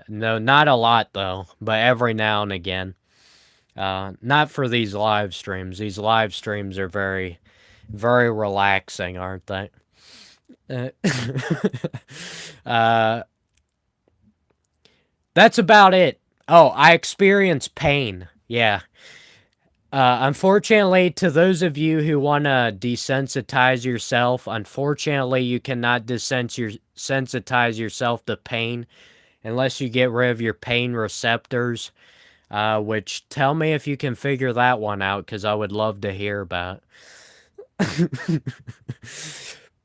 No, not a lot though, but every now and again. Not for these live streams. These live streams are very, very relaxing, aren't they? Uh, uh, that's about it. Oh, I experience pain. Yeah. Unfortunately, to those of you who want to desensitize yourself, unfortunately, you cannot desensitize yourself to pain unless you get rid of your pain receptors, which tell me if you can figure that one out, because I would love to hear about.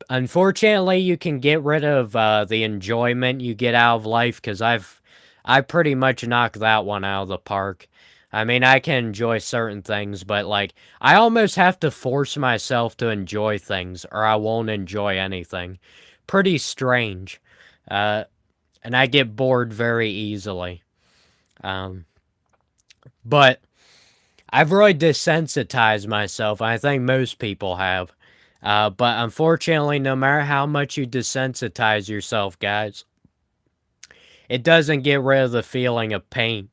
Unfortunately, you can get rid of the enjoyment you get out of life, because I pretty much knocked that one out of the park. I mean, I can enjoy certain things, but like, I almost have to force myself to enjoy things, or I won't enjoy anything. Pretty strange. And I get bored very easily. But I've really desensitized myself. I think most people have. But unfortunately, no matter how much you desensitize yourself, guys, it doesn't get rid of the feeling of pain.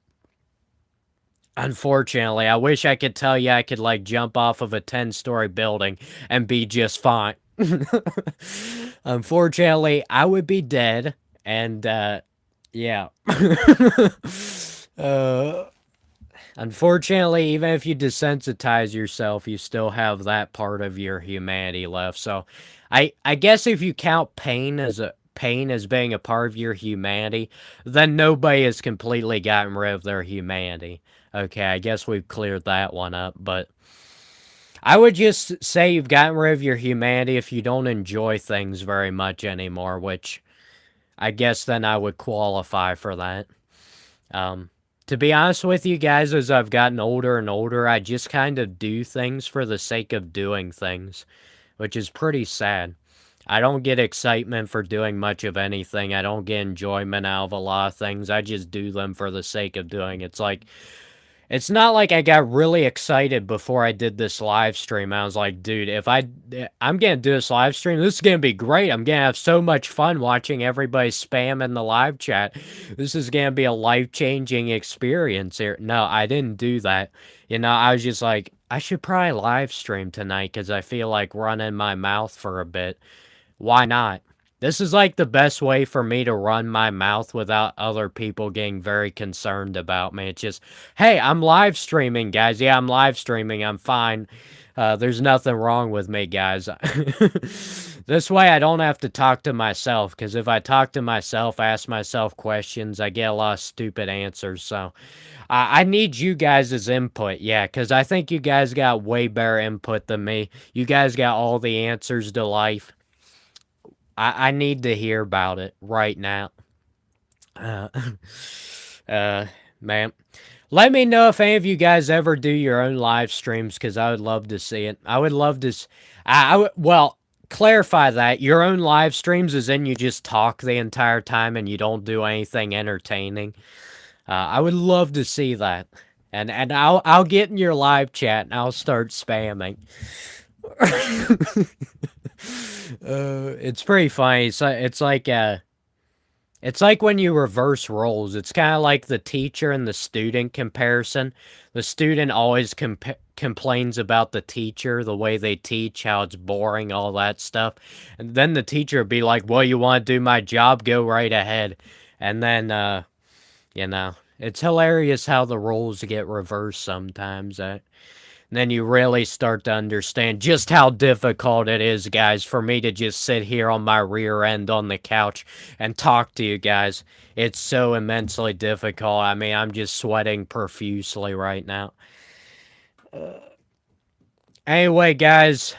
Unfortunately, I wish I could tell you I could like jump off of a 10-story building and be just fine. Unfortunately, I would be dead, and yeah. uh, Unfortunately, even if you desensitize yourself, you still have that part of your humanity left. So, I guess if you count pain as being a part of your humanity, then nobody has completely gotten rid of their humanity. Okay, I guess we've cleared that one up, but I would just say you've gotten rid of your humanity if you don't enjoy things very much anymore, which I guess then I would qualify for that. To be honest with you guys, as I've gotten older and older, I just kind of do things for the sake of doing things, which is pretty sad. I don't get excitement for doing much of anything. I don't get enjoyment out of a lot of things. I just do them for the sake of doing it. It's not like I got really excited before I did this live stream. I was like, dude, I'm going to do this live stream. This is going to be great. I'm going to have so much fun watching everybody spam in the live chat. This is going to be a life-changing experience here. No, I didn't do that. You know, I was just like, I should probably live stream tonight because I feel like running my mouth for a bit. Why not? This is like the best way for me to run my mouth without other people getting very concerned about me. It's just, hey, I'm live streaming, guys. Yeah, I'm live streaming. I'm fine. There's nothing wrong with me, guys. This way I don't have to talk to myself, because if I talk to myself, ask myself questions, I get a lot of stupid answers. So I need you guys' input, yeah, because I think you guys got way better input than me. You guys got all the answers to life. I need to hear about it right now. Uh, uh, man. Let me know if any of you guys ever do your own live streams, because I would love to see it. I would love to. Well, clarify that. Your own live streams is in you just talk the entire time and you don't do anything entertaining. I would love to see that. And I'll get in your live chat and I'll start spamming. It's pretty funny. It's like when you reverse roles. It's kind of like the teacher and the student comparison. The student always complains about the teacher, the way they teach, how it's boring, all that stuff. And then the teacher would be like, well, you want to do my job? Go right ahead. And then, it's hilarious how the roles get reversed sometimes. Then you really start to understand just how difficult it is, guys, for me to just sit here on my rear end on the couch and talk to you guys. It's so immensely difficult. I mean, I'm just sweating profusely right now. Anyway, guys,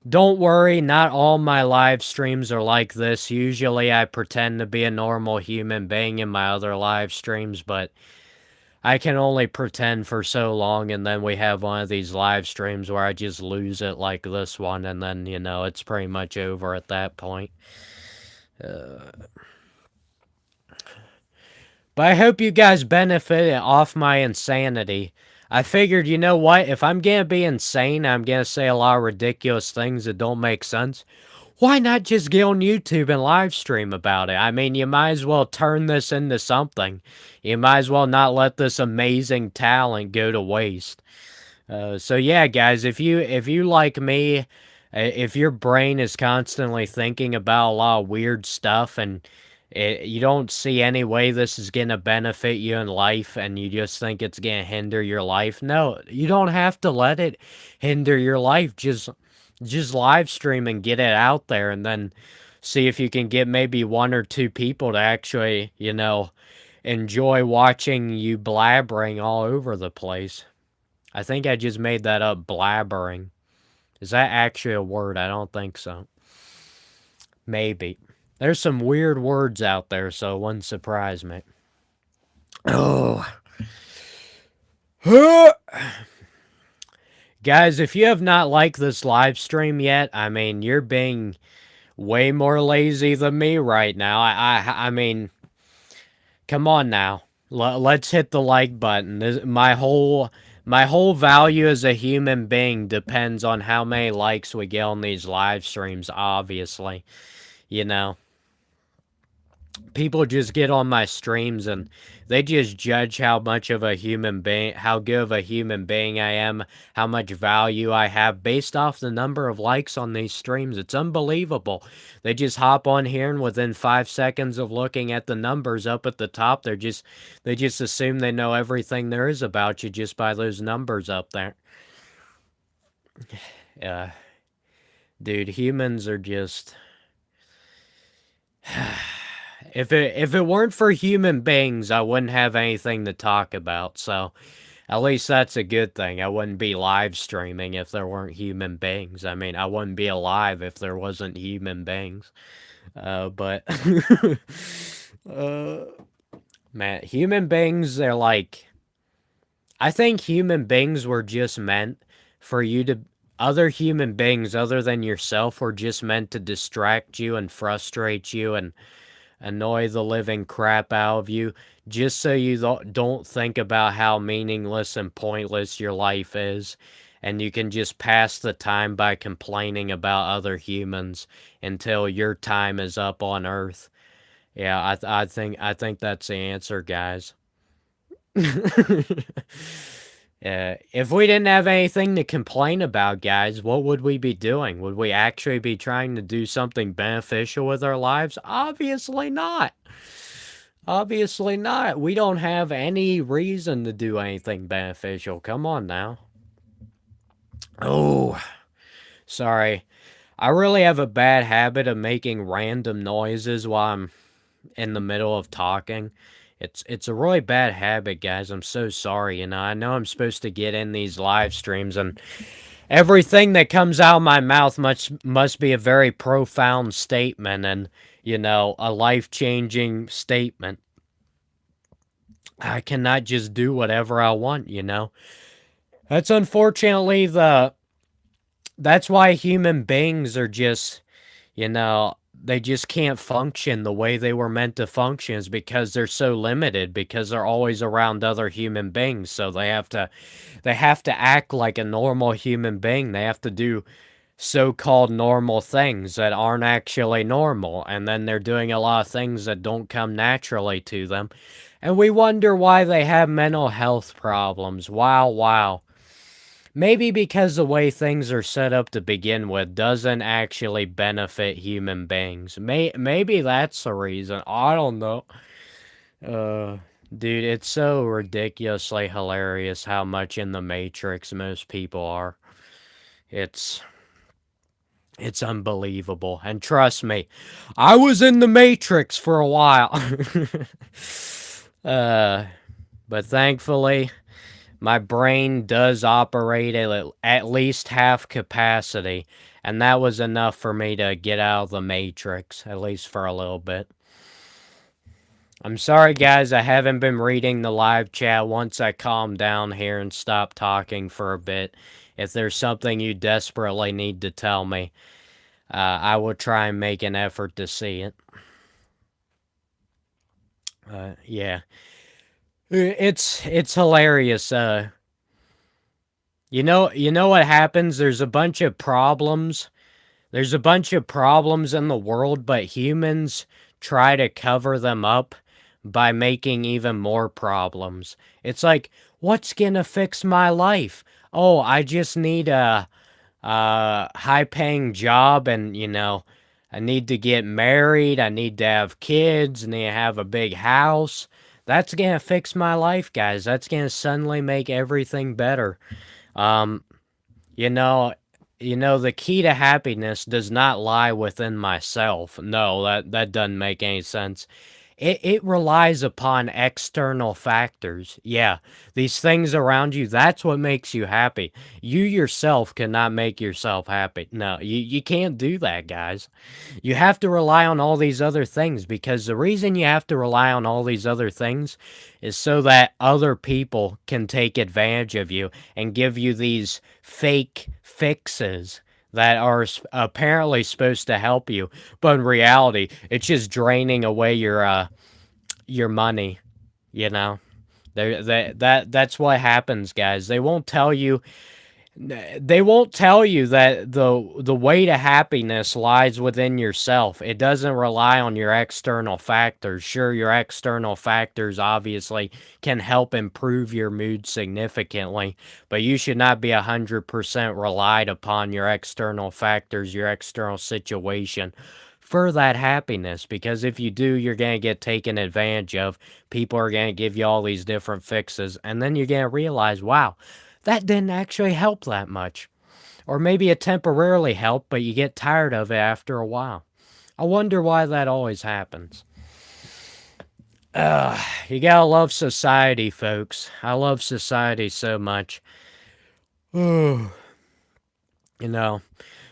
don't worry, not all my live streams are like this. Usually I pretend to be a normal human being in my other live streams, but I can only pretend for so long, and then we have one of these live streams where I just lose it like this one, and then, it's pretty much over at that point. But I hope you guys benefited off my insanity. I figured, you know what, if I'm gonna be insane, I'm gonna say a lot of ridiculous things that don't make sense. Why not just get on YouTube and live stream about it? I mean, you might as well turn this into something. You might as well not let this amazing talent go to waste. So yeah, guys, if you like me, if your brain is constantly thinking about a lot of weird stuff and you don't see any way this is gonna benefit you in life, and you just think it's gonna hinder your life, no, you don't have to let it hinder your life. Just live stream and get it out there, and then see if you can get maybe one or two people to actually, enjoy watching you blabbering all over the place. I think I just made that up, blabbering. Is that actually a word? I don't think so. Maybe. There's some weird words out there, so it wouldn't surprise me. Oh. Guys, if you have not liked this live stream yet, I mean, you're being way more lazy than me right now. I mean, come on now. Let's hit the like button. My whole value as a human being depends on how many likes we get on these live streams, obviously. People just get on my streams and they just judge how much of a human being, how good of a human being I am, how much value I have based off the number of likes on these streams. It's unbelievable. They just hop on here and within 5 seconds of looking at the numbers up at the top, they just assume they know everything there is about you just by those numbers up there. Dude, humans are just... If it weren't for human beings, I wouldn't have anything to talk about, so at least that's a good thing. I wouldn't be live streaming if there weren't human beings. I mean, I wouldn't be alive if there wasn't human beings. But man, human beings, they're like... I think human beings were just meant for you to... Other human beings other than yourself were just meant to distract you and frustrate you and annoy the living crap out of you, just so you don't think about how meaningless and pointless your life is, and you can just pass the time by complaining about other humans until your time is up on Earth. Yeah, I think that's the answer, guys. If we didn't have anything to complain about, guys, what would we be doing? Would we actually be trying to do something beneficial with our lives? Obviously not. Obviously not. We don't have any reason to do anything beneficial. Come on now. Oh, sorry. I really have a bad habit of making random noises while I'm in the middle of talking. It's a really bad habit, guys. I'm so sorry. I know I'm supposed to get in these live streams, and everything that comes out of my mouth must be a very profound statement and, a life-changing statement. I cannot just do whatever I want. That's unfortunately that's why human beings are just, they just can't function the way they were meant to function, is because they're so limited, because they're always around other human beings. So they have to act like a normal human being. They have to do so-called normal things that aren't actually normal, and then they're doing a lot of things that don't come naturally to them. And we wonder why they have mental health problems. Wow, wow. Maybe because the way things are set up to begin with doesn't actually benefit human beings. Maybe that's the reason. I don't know. Dude, it's so ridiculously hilarious how much in the Matrix most people are. It's it's unbelievable. And trust me, I was in the Matrix for a while. But thankfully, my brain does operate at least half capacity, and that was enough for me to get out of the Matrix, at least for a little bit. I'm sorry, guys, I haven't been reading the live chat. Once I calm down here and stop talking for a bit, if there's something you desperately need to tell me, I will try and make an effort to see it. Yeah. It's hilarious. You know what happens? There's a bunch of problems. There's a bunch of problems in the world, but humans try to cover them up by making even more problems. It's like, what's gonna fix my life? Oh, I just need a high-paying job, and I need to get married. I need to have kids, and I have a big house. That's gonna fix my life, guys. That's gonna suddenly make everything better. Um, you know, the key to happiness does not lie within myself. No, that doesn't make any sense. It relies upon external factors. Yeah, these things around you, that's what makes you happy. You yourself cannot make yourself happy. No, you can't do that, guys. You have to rely on all these other things, because the reason you have to rely on all these other things is so that other people can take advantage of you and give you these fake fixes that are apparently supposed to help you, but in reality, it's just draining away your money. You know, that's what happens, guys. They won't tell you. They won't tell you that the way to happiness lies within yourself. It doesn't rely on your external factors. Sure, your external factors obviously can help improve your mood significantly, but you should not be 100% relied upon your external factors, your external situation for that happiness, because if you do, you're going to get taken advantage of. People are going to give you all these different fixes, and then you're going to realize, wow, that didn't actually help that much. Or maybe it temporarily helped, but you get tired of it after a while. I wonder why that always happens. You gotta love society, folks. I love society so much.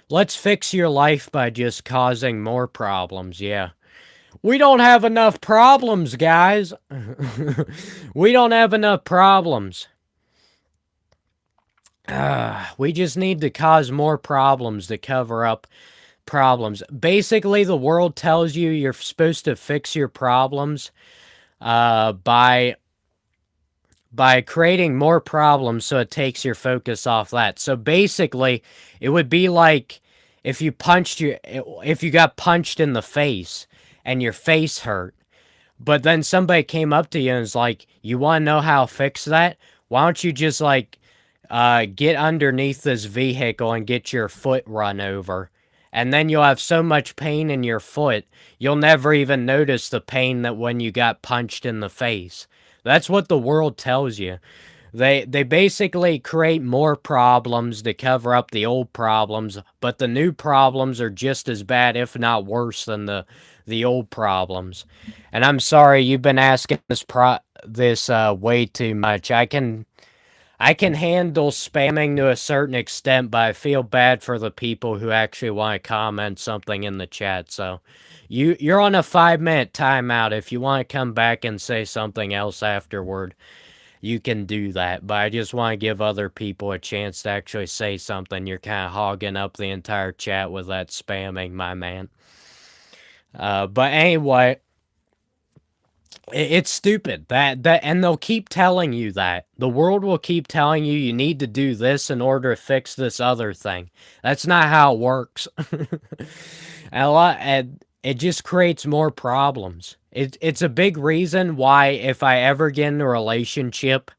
Let's fix your life by just causing more problems, yeah. We don't have enough problems, guys. We don't have enough problems. We just need to cause more problems to cover up problems. Basically, the world tells you you're supposed to fix your problems by creating more problems, so it takes your focus off that. So basically, it would be like if you got punched in the face and your face hurt, but then somebody came up to you and was like, "You want to know how to fix that? Why don't you just get underneath this vehicle and get your foot run over, and then you'll have so much pain in your foot, you'll never even notice the pain that when you got punched in the face." That's what the world tells you. They basically create more problems to cover up the old problems, but the new problems are just as bad, if not worse, than the old problems. And I'm sorry you've been asking this way too much. I can handle spamming to a certain extent, but I feel bad for the people who actually want to comment something in the chat. So you're on a 5-minute timeout. If you want to come back and say something else afterward, you can do that. But I just want to give other people a chance to actually say something. You're kind of hogging up the entire chat with that spamming, my man. But anyway, it's stupid that and they'll keep telling you that. The world will keep telling you you need to do this in order to fix this other thing. That's not how it works. And it just creates more problems. It's a big reason why if I ever get in a relationship,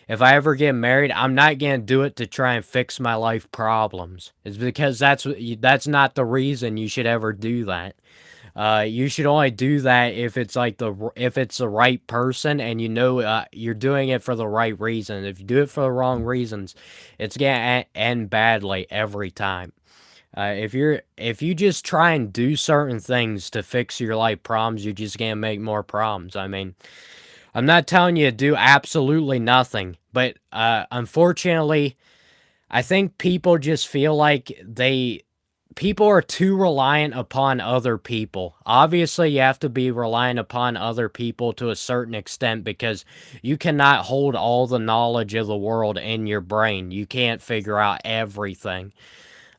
if I ever get married, I'm not going to do it to try and fix my life problems. It's because that's not the reason you should ever do that. You should only do that if it's like if it's the right person and you know you're doing it for the right reason. If you do it for the wrong reasons, it's gonna end badly every time. If you just try and do certain things to fix your life problems, you're just gonna make more problems. I mean, I'm not telling you to do absolutely nothing, but unfortunately, I think people just feel like people are too reliant upon other people. Obviously, you have to be reliant upon other people to a certain extent because you cannot hold all the knowledge of the world in your brain. You can't figure out everything.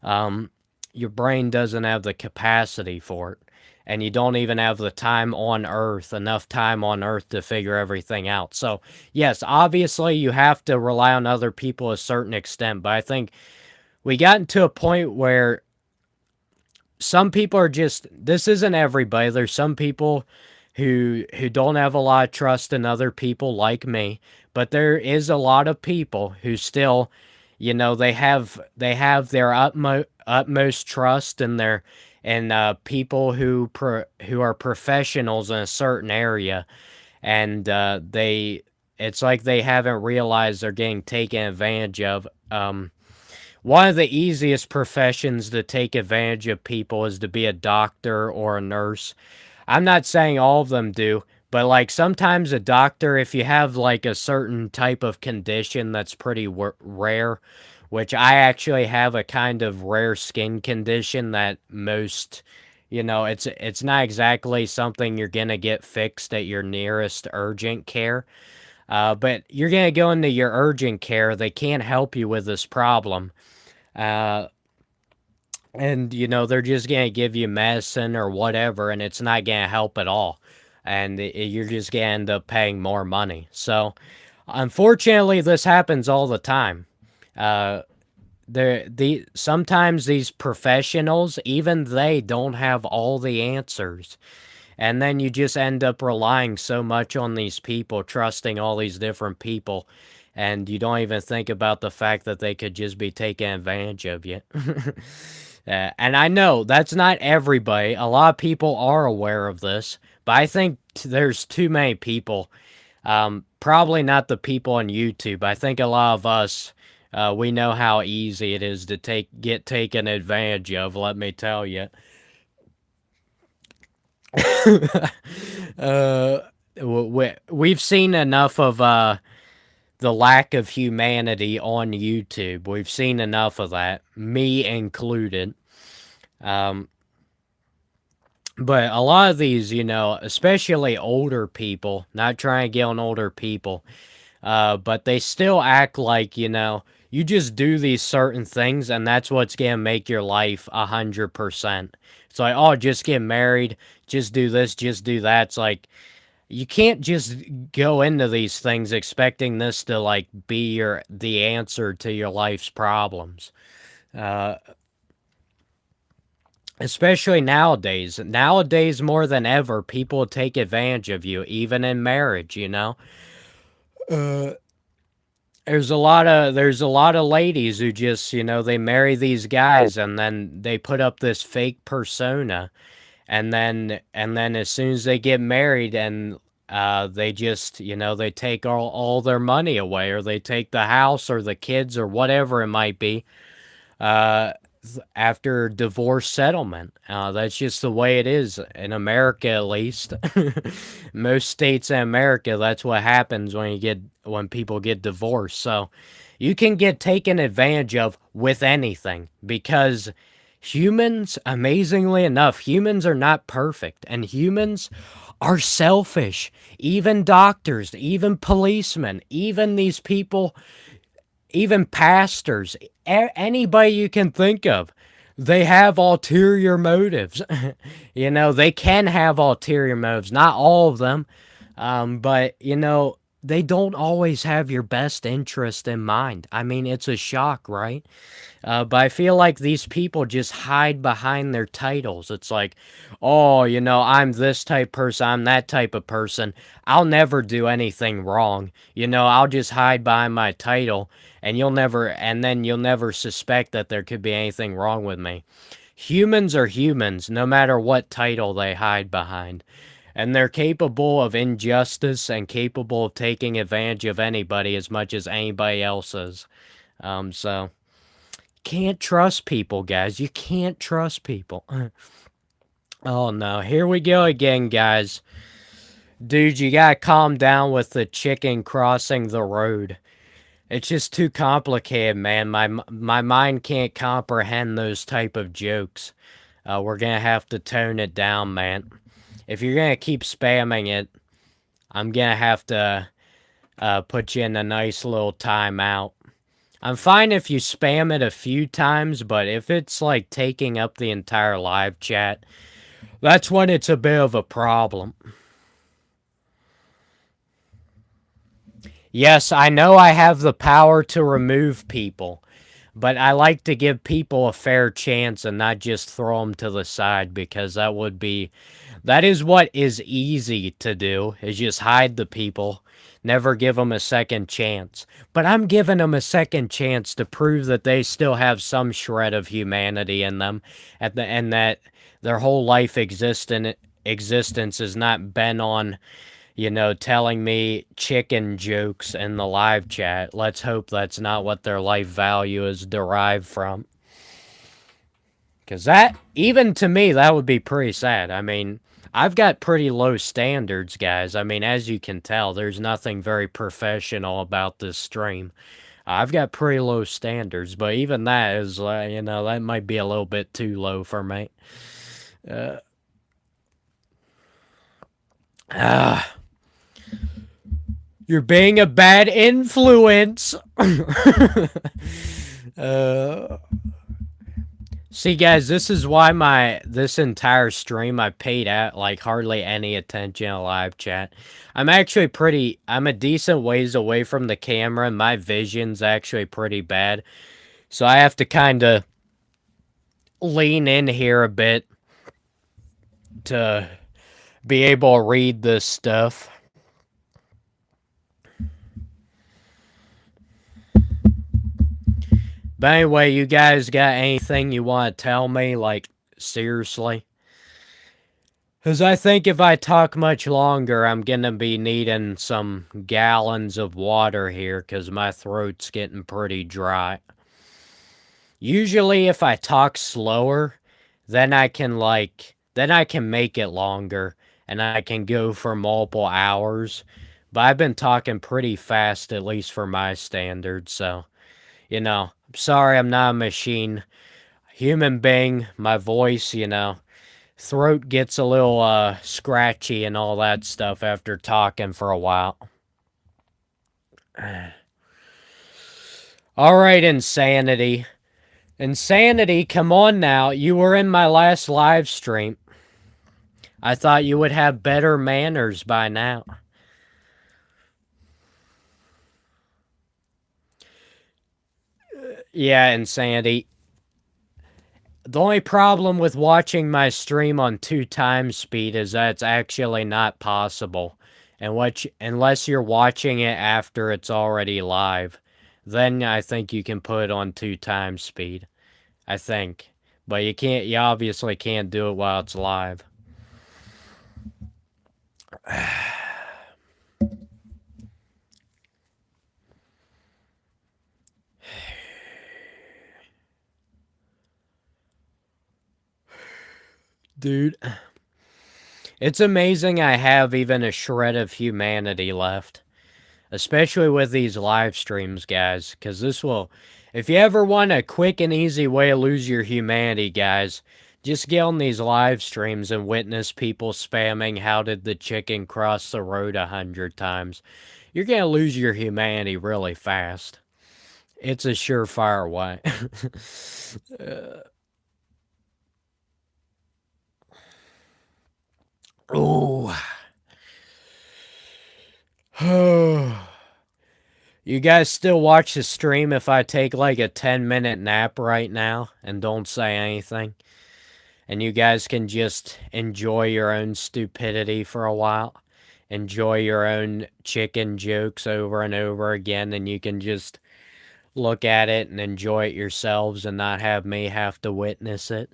Um, your brain doesn't have the capacity for it. And you don't even have the time on Earth, enough time on Earth to figure everything out. So, yes, obviously you have to rely on other people a certain extent, but I think we gotten to a point where some people are just this isn't everybody. There's some people who don't have a lot of trust in other people like me, but there is a lot of people who still, they have their utmost trust in their and people who are professionals in a certain area, and it's like they haven't realized they're getting taken advantage of. One of the easiest professions to take advantage of people is to be a doctor or a nurse. I'm not saying all of them do, but like sometimes a doctor, if you have like a certain type of condition that's pretty rare, which I actually have a kind of rare skin condition that most, it's not exactly something you're gonna get fixed at your nearest urgent care. But you're gonna go into your urgent care, they can't help you with this problem. Uh, and they're just gonna give you medicine or whatever, and it's not gonna help at all, and you're just gonna end up paying more money. So, unfortunately, this happens all the time. Uh, sometimes these professionals, even they don't have all the answers, and then you just end up relying so much on these people, trusting all these different people, and you don't even think about the fact that they could just be taking advantage of you. And I know that's not everybody. A lot of people are aware of this, but I think there's too many people. Probably not the people on YouTube. I think a lot of us, we know how easy it is to get taken advantage of. Let me tell you. We've seen enough of the lack of humanity on YouTube. We've seen enough of that, me included. Um, but a lot of these, especially older people, not trying to get on older people, but they still act like, you just do these certain things and that's what's going to make your life 100%. It's like, oh, just get married, just do this, just do that. It's like, you can't just go into these things expecting this to like be the answer to your life's problems. Uh, Especially nowadays. Nowadays more than ever, people take advantage of you, even in marriage, Uh, there's a lot of ladies who just, they marry these guys and then they put up this fake persona, and then as soon as they get married and They just, they take all their money away, or they take the house or the kids or whatever it might be. Uh, After divorce settlement. That's just the way it is in America, at least. Most states in America, that's what happens when people get divorced. So you can get taken advantage of with anything, because humans, amazingly enough, humans are not perfect, and humans are selfish. Even doctors, even policemen, even these people, even pastors, anybody you can think of, they have ulterior motives. They can have ulterior motives, not all of them, but they don't always have your best interest in mind. I mean, it's a shock, right? But I feel like these people just hide behind their titles. It's like, oh, I'm this type person, I'm that type of person. I'll never do anything wrong. I'll just hide behind my title, and then you'll never suspect that there could be anything wrong with me. Humans are humans, no matter what title they hide behind. And they're capable of injustice and capable of taking advantage of anybody as much as anybody else is. So can't trust people, guys. You can't trust people. Oh no, here we go again, guys. Dude, you gotta calm down with the chicken crossing the road. It's just too complicated, man. My mind can't comprehend those type of jokes. We're gonna have to tone it down, man. If you're gonna keep spamming it, I'm gonna have to put you in a nice little timeout. I'm fine if you spam it a few times, but if it's like taking up the entire live chat, that's when it's a bit of a problem. Yes, I know I have the power to remove people, but I like to give people a fair chance and not just throw them to the side, because that is what is easy to do, is just hide the people, never give them a second chance. But I'm giving them a second chance to prove that they still have some shred of humanity in them, and that their whole life existence is not bent on, telling me chicken jokes in the live chat. Let's hope that's not what their life value is derived from. Because that, even to me, that would be pretty sad. I mean, I've got pretty low standards, guys. I mean, as you can tell, there's nothing very professional about this stream. I've got pretty low standards, but even that is, that might be a little bit too low for me. You're being a bad influence. See, guys, this is why this entire stream I paid at like hardly any attention in live chat. I'm a decent ways away from the camera, and my vision's actually pretty bad. So I have to kind of lean in here a bit to be able to read this stuff. But anyway, you guys got anything you want to tell me? Like, seriously? Because I think if I talk much longer, I'm going to be needing some gallons of water here, because my throat's getting pretty dry. Usually, if I talk slower, then I can make it longer, and I can go for multiple hours. But I've been talking pretty fast, at least for my standards, so, I'm sorry I'm not a machine. Human being, my voice, throat gets a little scratchy and all that stuff after talking for a while. Alright, Insanity. Insanity, come on now. You were in my last live stream. I thought you would have better manners by now. Yeah, Insanity. The only problem with watching my stream on 2x speed is that it's actually not possible. Unless you're watching it after it's already live. Then I think you can put it on 2x speed. I think. But you obviously can't do it while it's live. Dude, it's amazing I have even a shred of humanity left. Especially with these live streams, guys, because this will... If you ever want a quick and easy way to lose your humanity, guys, just get on these live streams and witness people spamming "How did the chicken cross the road 100 times?" You're gonna lose your humanity really fast. It's a surefire way. Oh. You guys still watch the stream if I take like a 10-minute nap right now and don't say anything? And you guys can just enjoy your own stupidity for a while. Enjoy your own chicken jokes over and over again, and you can just look at it and enjoy it yourselves and not have me have to witness it.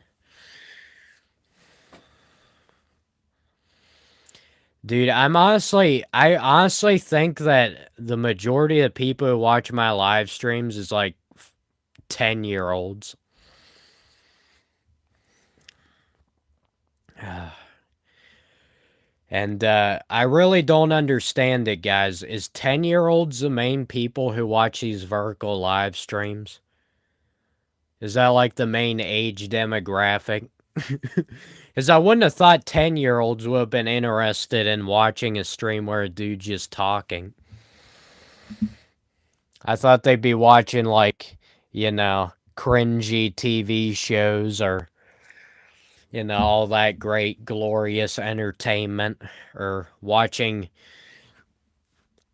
Dude, I honestly think that the majority of people who watch my live streams is like 10-year-olds. And I really don't understand it, guys. Is 10-year-olds the main people who watch these vertical live streams? Is that like the main age demographic? Because I wouldn't have thought 10-year-olds would have been interested in watching a stream where a dude's just talking. I thought they'd be watching, like, you know, cringy TV shows or, you know, all that great, glorious entertainment, or watching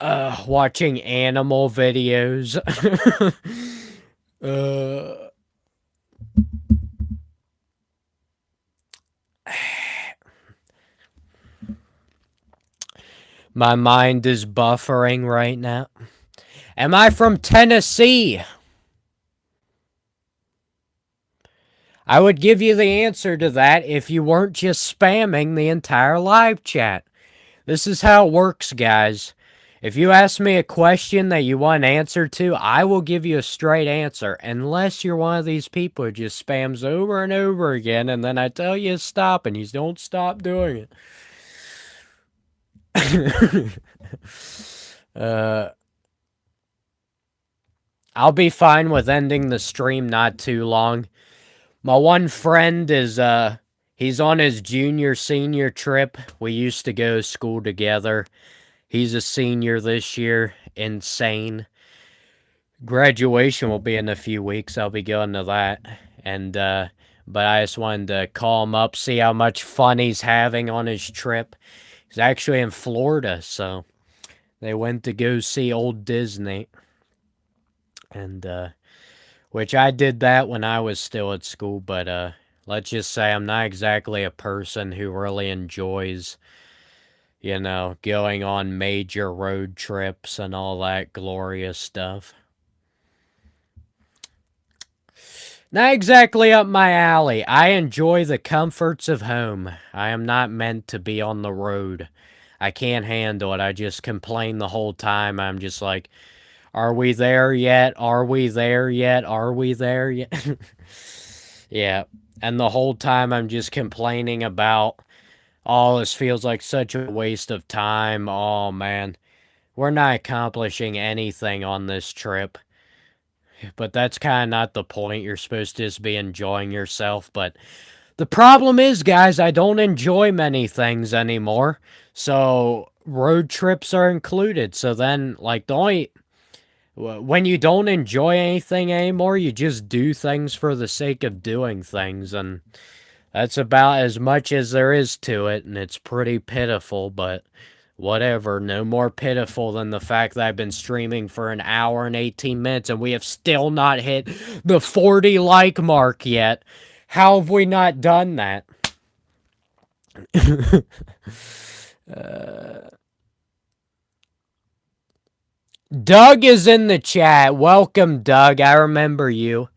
animal videos. My mind is buffering right now. Am I from Tennessee? I would give you the answer to that if you weren't just spamming the entire live chat. This is how it works, guys. If you ask me a question that you want an answer to, I will give you a straight answer, unless you're one of these people who just spams over and over again, and then I tell you to stop, and you don't stop doing it. I'll be fine with ending the stream not too long. My one friend is, he's on his senior trip. We used to go to school together. He's a senior this year. Insane. Graduation will be in a few weeks. I'll be going to that. And, but I just wanted to call him up, see how much fun he's having on his trip. He's actually in Florida, so they went to go see old Disney. And, which I did that when I was still at school, but, let's just say I'm not exactly a person who really enjoys, you know, going on major road trips and all that glorious stuff. Not exactly up my alley. I enjoy the comforts of home. I am not meant to be on the road. I can't handle it. I just complain the whole time. I'm just like, are we there yet? Are we there yet? Are we there yet? Yeah. And the whole time I'm just complaining about, oh, this feels like such a waste of time. Oh, man. We're not accomplishing anything on this trip. But that's kind of not the point. You're supposed to just be enjoying yourself. But the problem is, guys, I don't enjoy many things anymore. So road trips are included. So then, like, when you don't enjoy anything anymore, you just do things for the sake of doing things. And that's about as much as there is to it. And it's pretty pitiful, but whatever. No more pitiful than the fact that I've been streaming for an hour and 18 minutes and we have still not hit the 40 like mark yet. How have we not done that? Doug is in the chat. Welcome, Doug. I remember you.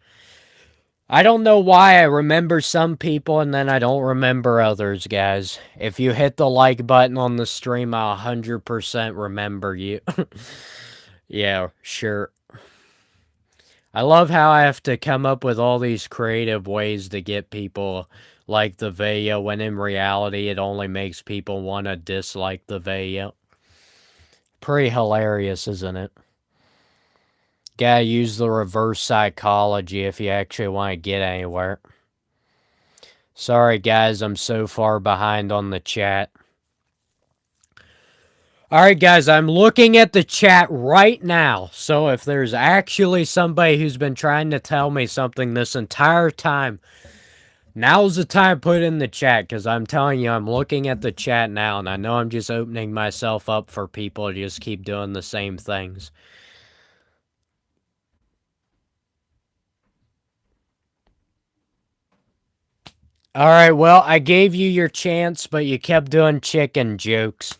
I don't know why I remember some people and then I don't remember others, guys. If you hit the like button on the stream, I'll 100% remember you. Yeah, sure. I love how I have to come up with all these creative ways to get people like the video when in reality it only makes people want to dislike the video. Pretty hilarious, isn't it? Gotta use the reverse psychology if you actually want to get anywhere. Sorry guys, I'm so far behind on the chat. Alright guys, I'm looking at the chat right now. So if there's actually somebody who's been trying to tell me something this entire time, now's the time to put it in the chat, because I'm telling you, I'm looking at the chat now, and I know I'm just opening myself up for people to just keep doing the same things. Alright, well, I gave you your chance, but you kept doing chicken jokes.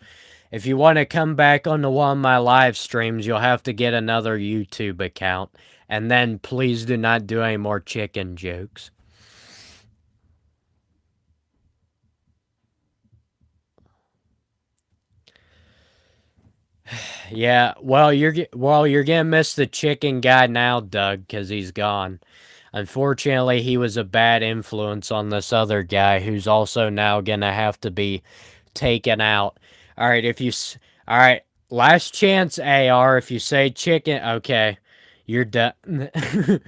If you want to come back onto one of my live streams, you'll have to get another YouTube account. And then please do not do any more chicken jokes. Yeah, well, you're gonna miss the chicken guy now, Doug, because he's gone. Unfortunately, he was a bad influence on this other guy, who's also now gonna have to be taken out. All right, all right, last chance, AR. If you say chicken, okay, you're done. If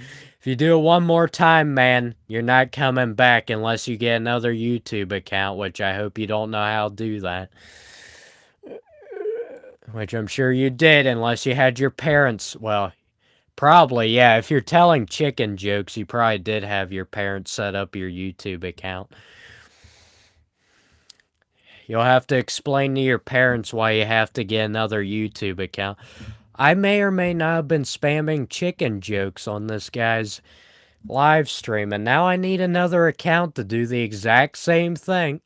you do it one more time, man, you're not coming back unless you get another YouTube account, which I hope you don't know how to do that. Which I'm sure you did, unless you had your parents. Well, probably, yeah. If you're telling chicken jokes, you probably did have your parents set up your YouTube account. You'll have to explain to your parents why you have to get another YouTube account. I may or may not have been spamming chicken jokes on this guy's live stream, and now I need another account to do the exact same thing.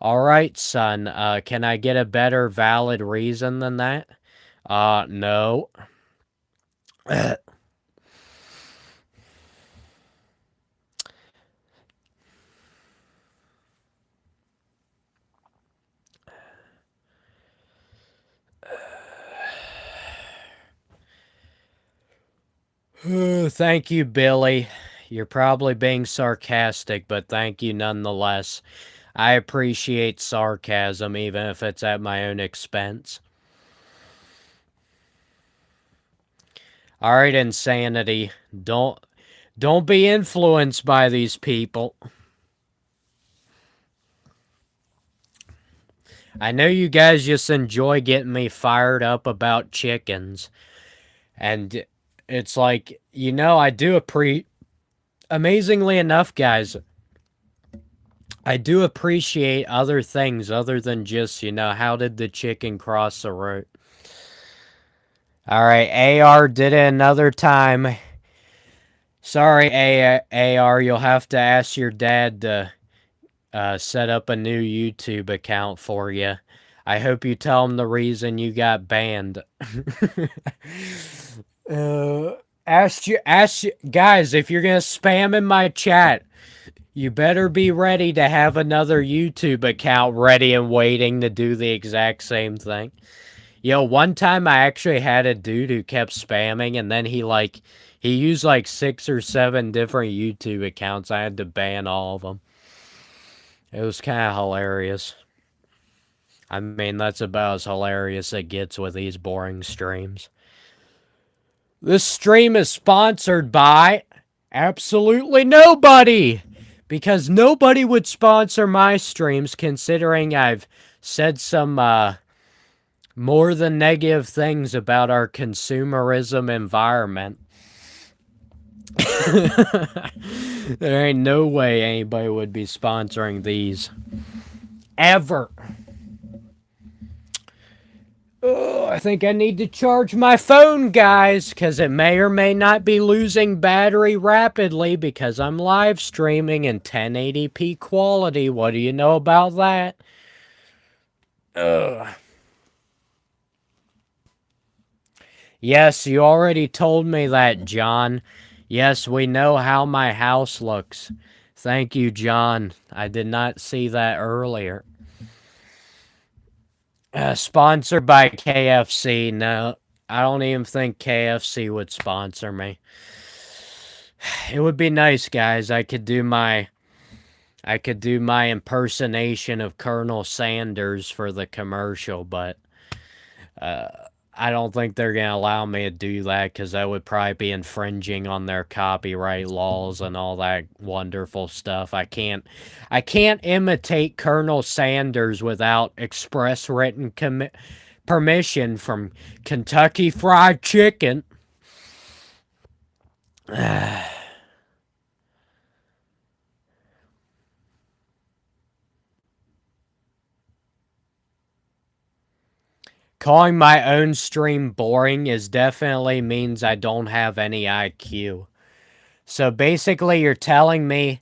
Alright, son, can I get a better valid reason than that? No. Thank you, Billy. You're probably being sarcastic, but thank you nonetheless. I appreciate sarcasm, even if it's at my own expense. Alright, insanity. Don't be influenced by these people. I know you guys just enjoy getting me fired up about chickens. And it's like, you know, I do amazingly enough, guys, I do appreciate other things other than just, you know, how did the chicken cross the road? Alright, AR did it another time. Sorry, AR, you'll have to ask your dad to set up a new YouTube account for you. I hope you tell him the reason you got banned. Guys, if you're gonna spam in my chat, you better be ready to have another YouTube account ready and waiting to do the exact same thing. Yo, one time I actually had a dude who kept spamming, and then he used like 6 or 7 different YouTube accounts. I had to ban all of them. It was kind of hilarious. I mean, that's about as hilarious it gets with these boring streams. This stream is sponsored by absolutely nobody! Because nobody would sponsor my streams, considering I've said some, more than negative things about our consumerism environment. There ain't no way anybody would be sponsoring these. Ever. Oh, I think I need to charge my phone, guys, because it may or may not be losing battery rapidly because I'm live streaming in 1080p quality. What do you know about that? Ugh. Yes, you already told me that, John. Yes, we know how my house looks. Thank you, John. I did not see that earlier. Sponsored by KFC. No, I don't even think KFC would sponsor me. It would be nice, guys. I could do my impersonation of Colonel Sanders for the commercial, but uh, I don't think they're gonna allow me to do that because that would probably be infringing on their copyright laws and all that wonderful stuff. I can't imitate Colonel Sanders without express written permission from Kentucky Fried Chicken. Calling my own stream boring is definitely means I don't have any IQ. So basically, you're telling me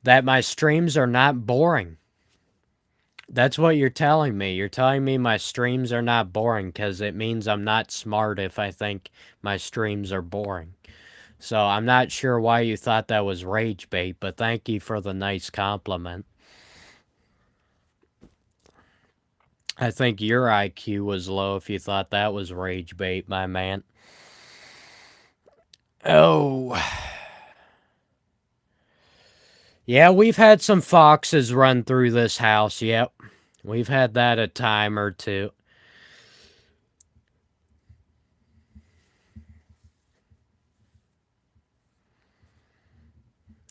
that my streams are not boring. That's what you're telling me. You're telling me my streams are not boring because it means I'm not smart if I think my streams are boring. So I'm not sure why you thought that was rage bait, but thank you for the nice compliment. I think your IQ was low if you thought that was rage bait, my man. Oh. Yeah, we've had some foxes run through this house, yep. We've had that a time or two.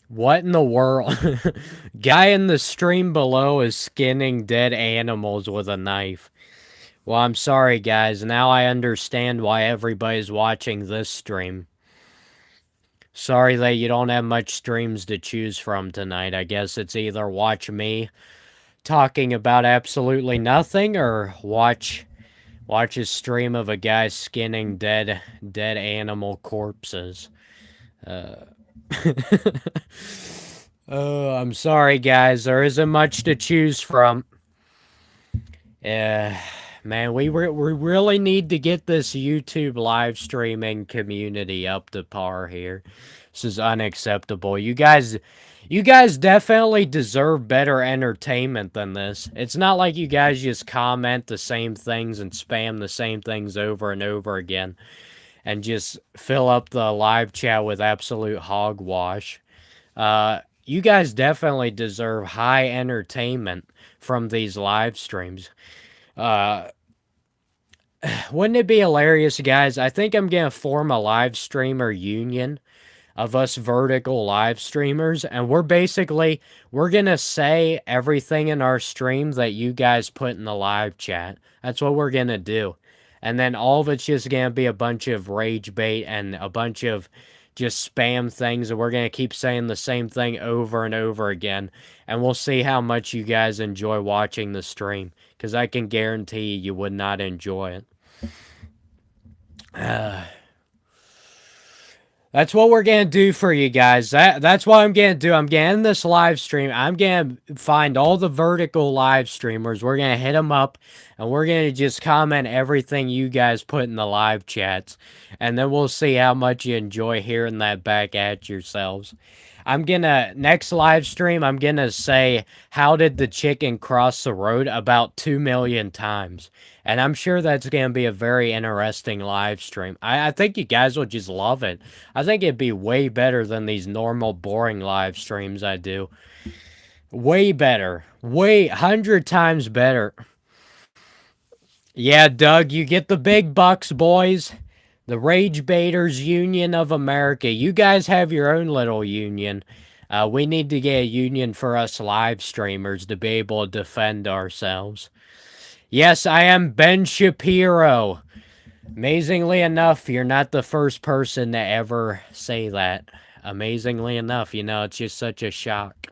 What in the world? Guy in the stream below is skinning dead animals with a knife. Well, I'm sorry, guys. Now I understand why everybody's watching this stream. Sorry that you don't have much streams to choose from tonight. I guess it's either watch me talking about absolutely nothing or watch a stream of a guy skinning dead animal corpses. Oh, I'm sorry, guys. There isn't much to choose from. Man, we really need to get this YouTube live streaming community up to par here. This is unacceptable. You guys definitely deserve better entertainment than this. It's not like you guys just comment the same things and spam the same things over and over again and just fill up the live chat with absolute hogwash. You guys definitely deserve high entertainment from these live streams. Wouldn't it be hilarious, guys? I think I'm gonna form a live streamer union of us vertical live streamers, and we're gonna say everything in our stream that you guys put in the live chat. That's what we're gonna do. And then all of it's just gonna be a bunch of rage bait and a bunch of just spam things, and we're gonna keep saying the same thing over and over again. And we'll see how much you guys enjoy watching the stream. Because I can guarantee you would not enjoy it. That's what we're gonna do for you guys. That's what I'm gonna do. I'm gonna end this live stream. I'm gonna find all the vertical live streamers. We're gonna hit them up, and we're gonna just comment everything you guys put in the live chats, and then we'll see how much you enjoy hearing that back at yourselves. Next live stream, I'm gonna say, how did the chicken cross the road about 2 million times? And I'm sure that's gonna be a very interesting live stream. I think you guys will just love it. I think it'd be way better than these normal boring live streams I do. Way better. 100 times better. Yeah, Doug, you get the big bucks, boys. The Rage Baiters Union of America. You guys have your own little union. We need to get a union for us live streamers to be able to defend ourselves. Yes, I am Ben Shapiro. Amazingly enough, you're not the first person to ever say that. Amazingly enough, it's just such a shock.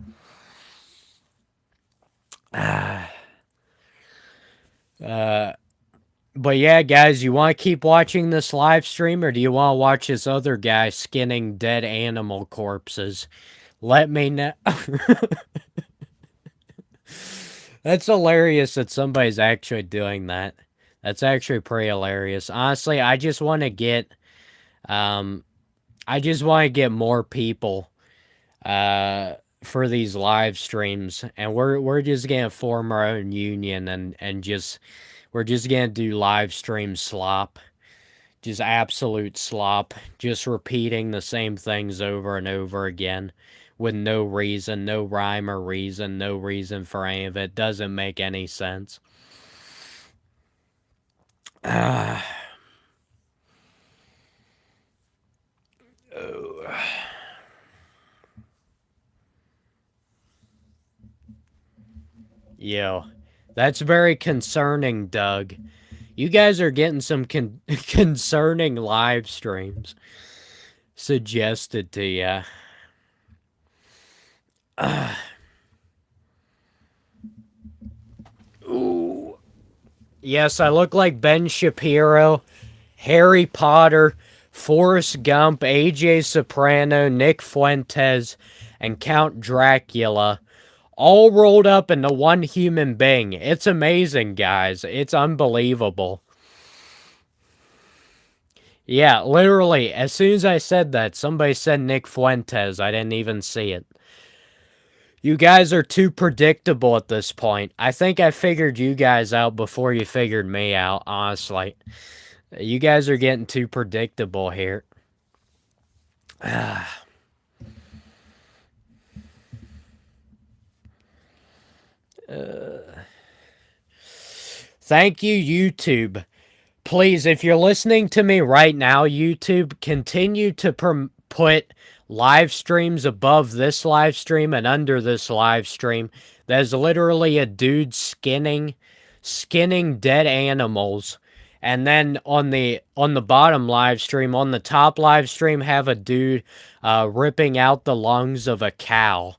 But yeah, guys, you want to keep watching this live stream, or do you want to watch this other guy skinning dead animal corpses? Let me know. That's hilarious that somebody's actually doing that. That's actually pretty hilarious. Honestly, I just want to get more people for these live streams, and we're just gonna form our own union and just we're just gonna do live stream slop. Just absolute slop. Just repeating the same things over and over again with no reason, no rhyme or reason, no reason for any of it. Doesn't make any sense. Yo, that's very concerning, Doug. You guys are getting some concerning live streams suggested to you. Ooh. Yes, I look like Ben Shapiro, Harry Potter, Forrest Gump, AJ Soprano, Nick Fuentes, and Count Dracula all rolled up into one human being. It's amazing, guys. It's unbelievable. Yeah, literally, as soon as I said that, somebody said Nick Fuentes. I didn't even see it. You guys are too predictable at this point. I think I figured you guys out before you figured me out, honestly. You guys are getting too predictable here. Thank you, YouTube. Please, if you're listening to me right now, YouTube, continue to put live streams above this live stream and under this live stream. There's literally a dude skinning dead animals. And then on the bottom live stream, on the top live stream, have a dude ripping out the lungs of a cow.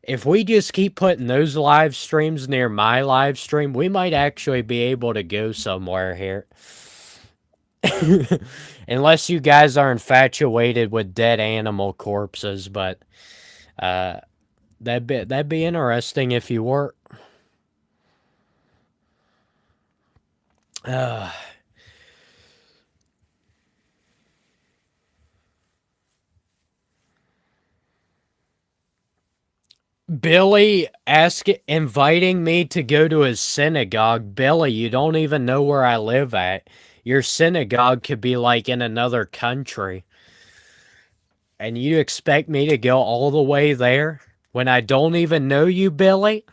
If we just keep putting those live streams near my live stream, we might actually be able to go somewhere here. Unless you guys are infatuated with dead animal corpses, but that'd be interesting if you were. Billy inviting me to go to his synagogue. Billy, you don't even know where I live at. Your synagogue could be like in another country. And you expect me to go all the way there when I don't even know you, Billy?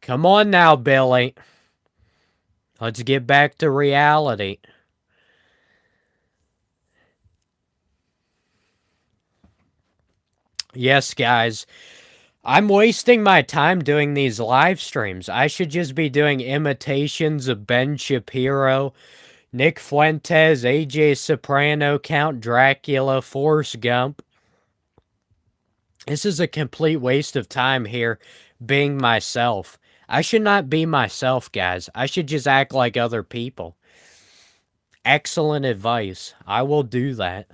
Come on now, Billy. Let's get back to reality. Yes, guys. I'm wasting my time doing these live streams. I should just be doing imitations of Ben Shapiro, Nick Fuentes, AJ Soprano, Count Dracula, Forrest Gump. This is a complete waste of time here being myself. I should not be myself, guys. I should just act like other people. Excellent advice. I will do that.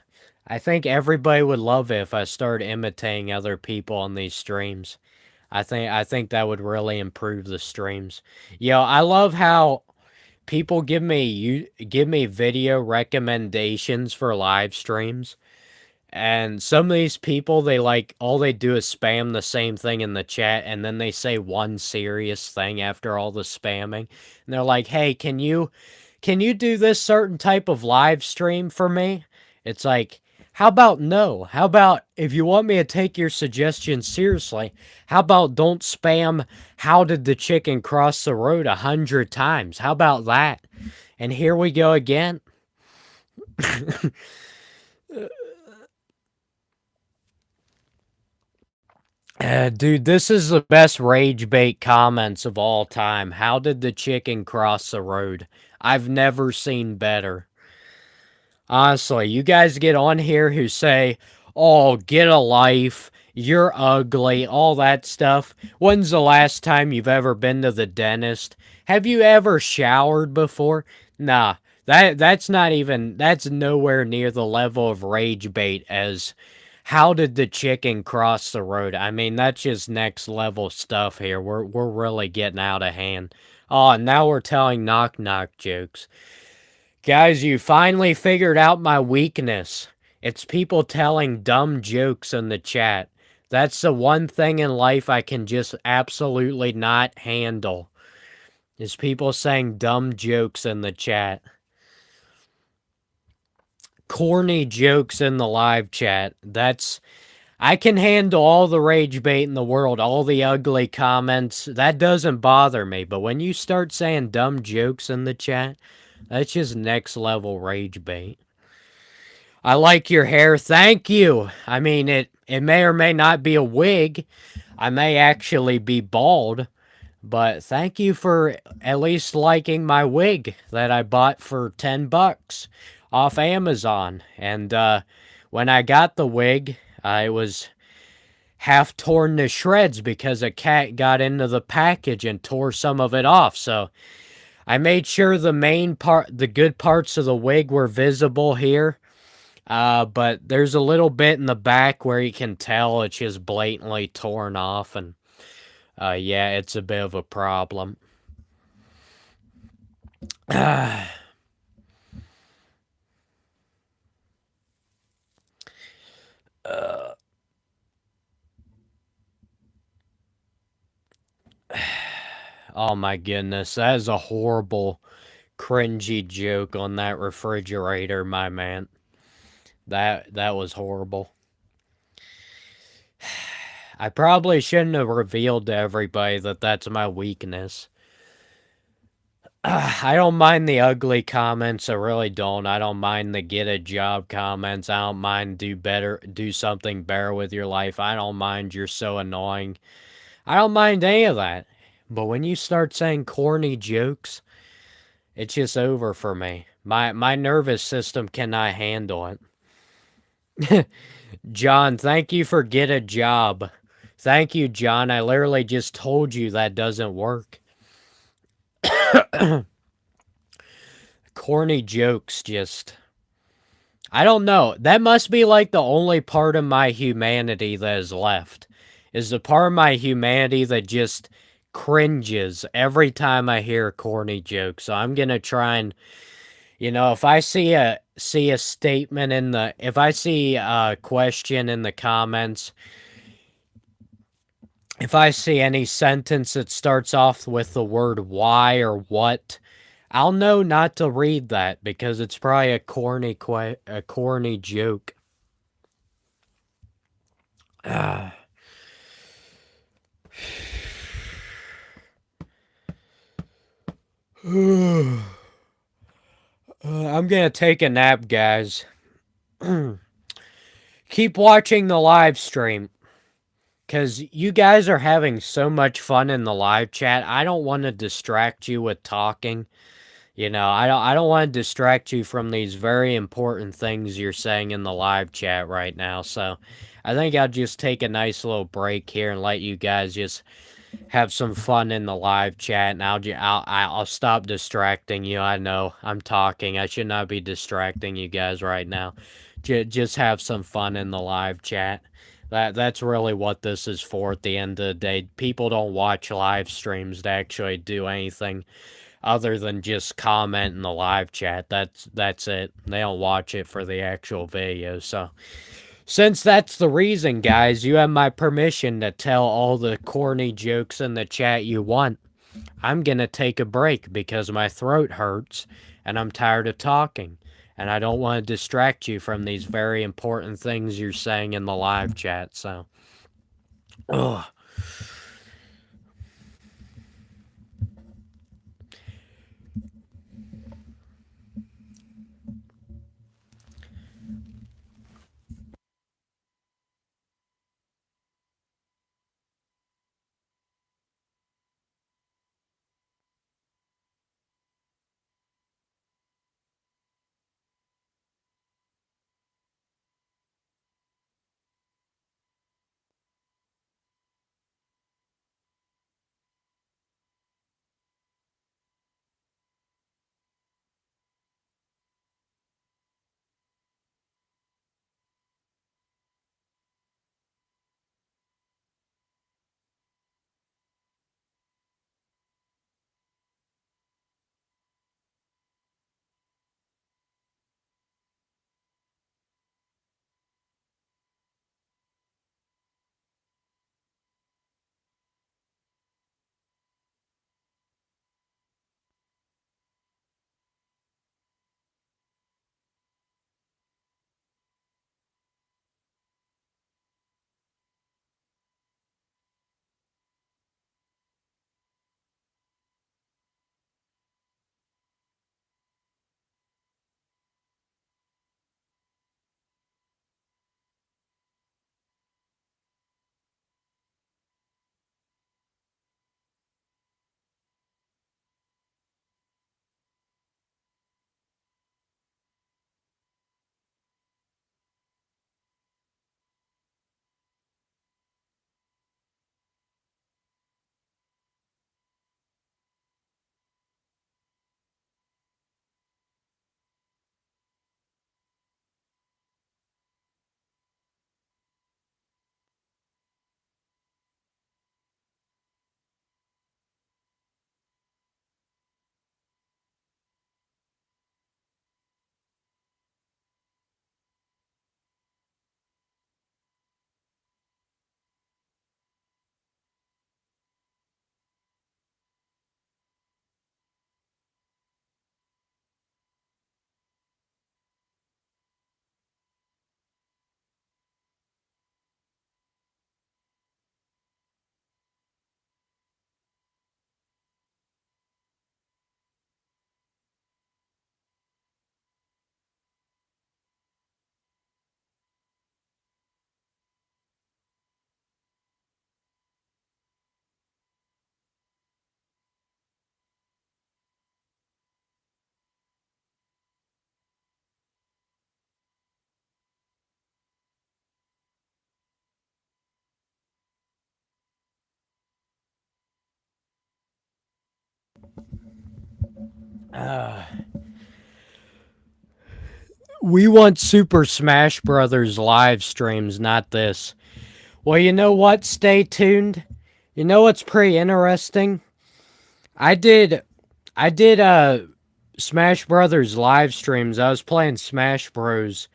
I think everybody would love it if I started imitating other people on these streams. I think that would really improve the streams. Yo, I love how people give me video recommendations for live streams. And some of these people, they all they do is spam the same thing in the chat, and then they say one serious thing after all the spamming. And they're like, "Hey, can you do this certain type of live stream for me?" It's like, how about no? How about if you want me to take your suggestion seriously, how about don't spam "How did the chicken cross the road" 100 times? How about that? And here we go again. Dude, this is the best rage bait comments of all time. How did the chicken cross the road? I've never seen better. Honestly, you guys get on here who say, "Oh, get a life, you're ugly," all that stuff. When's the last time you've ever been to the dentist? Have you ever showered before? Nah, that's nowhere near the level of rage bait as "How did the chicken cross the road?" I mean, that's just next level stuff here. We're really getting out of hand. Oh, now we're telling knock knock jokes. Guys, you finally figured out my weakness. It's people telling dumb jokes in the chat. That's the one thing in life I can just absolutely not handle. Is people saying dumb jokes in the chat. corny jokes in the live chat. I can handle all the rage bait in the world, all the ugly comments. That doesn't bother me. But when you start saying dumb jokes in the chat, that's just next level rage bait. I like your hair. Thank you. I mean, it may or may not be a wig. I may actually be bald. But thank you for at least liking my wig that I bought for $10 off Amazon. And when I got the wig, I was half torn to shreds because a cat got into the package and tore some of it off. So I made sure the main part, the good parts of the wig were visible here. But there's a little bit in the back where you can tell it's just blatantly torn off, and yeah, it's a bit of a problem. Oh my goodness, that is a horrible, cringy joke on that refrigerator, my man. That was horrible. I probably shouldn't have revealed to everybody that that's my weakness. I don't mind the ugly comments. I really don't. I don't mind the get a job comments. I don't mind do something better with your life. I don't mind you're so annoying. I don't mind any of that. But when you start saying corny jokes, it's just over for me. My nervous system cannot handle it. John, thank you for get a job. Thank you, John. I literally just told you that doesn't work. Corny jokes just I don't know. That must be like the only part of my humanity that is left. Is the part of my humanity that just cringes every time I hear a corny joke. So I'm gonna try and if I see a statement in the if I see a question in the comments, if I see any sentence that starts off with the word why or what, I'll know not to read that because it's probably a corny joke. I'm gonna take a nap, guys. Keep watching the live stream. Because you guys are having so much fun in the live chat. I don't want to distract you with talking. I don't want to distract you from these very important things you're saying in the live chat right now. So I think I'll just take a nice little break here and let you guys just have some fun in the live chat, and I'll stop distracting you. I know I'm talking. I should not be distracting you guys right now. Just have some fun in the live chat. That's really what this is for at the end of the day. People don't watch live streams to actually do anything other than just comment in the live chat. That's it. They don't watch it for the actual video. So since that's the reason, guys, you have my permission to tell all the corny jokes in the chat you want. I'm gonna take a break because my throat hurts and I'm tired of talking. And I don't want to distract you from these very important things you're saying in the live chat, so. Ugh. We want Super Smash Brothers live streams, not this. Well, you know what? Stay tuned. You know what's pretty interesting? I did Smash Brothers live streams. I was playing Smash Bros.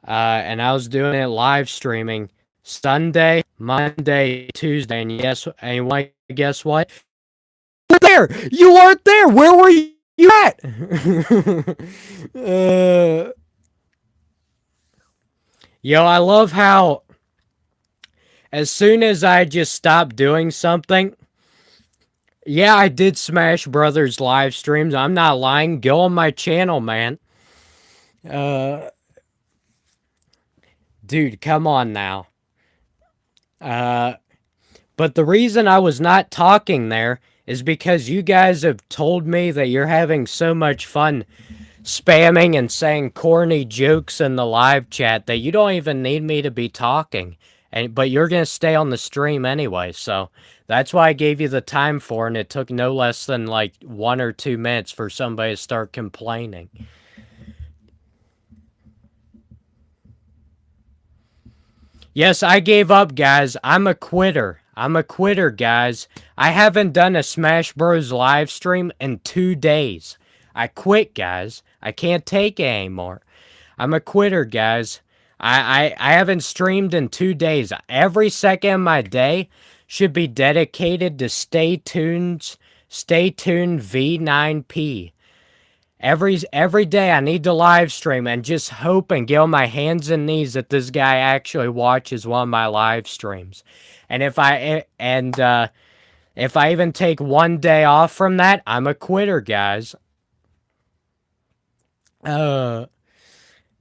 And I was doing it live streaming Sunday, Monday, Tuesday, and and you want to guess what? There, you weren't there. Where were you at? Yo, I love how as soon as I just stopped doing something, yeah, I did Smash Brothers live streams. I'm not lying. Go on my channel, man. Uh, dude, come on now. But the reason I was not talking there is because you guys have told me that you're having so much fun spamming and saying corny jokes in the live chat that you don't even need me to be talking. But you're going to stay on the stream anyway, so that's why I gave you the time for, and it took no less than like 1 or 2 minutes for somebody to start complaining. Yes, I gave up, guys. I'm a quitter. I'm a quitter, guys. I haven't done a Smash Bros. Live stream in 2 days. I quit, guys. I can't take it anymore. I'm a quitter, guys. I haven't streamed in 2 days. Every second of my day should be dedicated to Stay Tuned V9P. Every day I need to live stream and just hope and get on my hands and knees that this guy actually watches one of my live streams. And if I even take 1 day off from that, I'm a quitter, guys.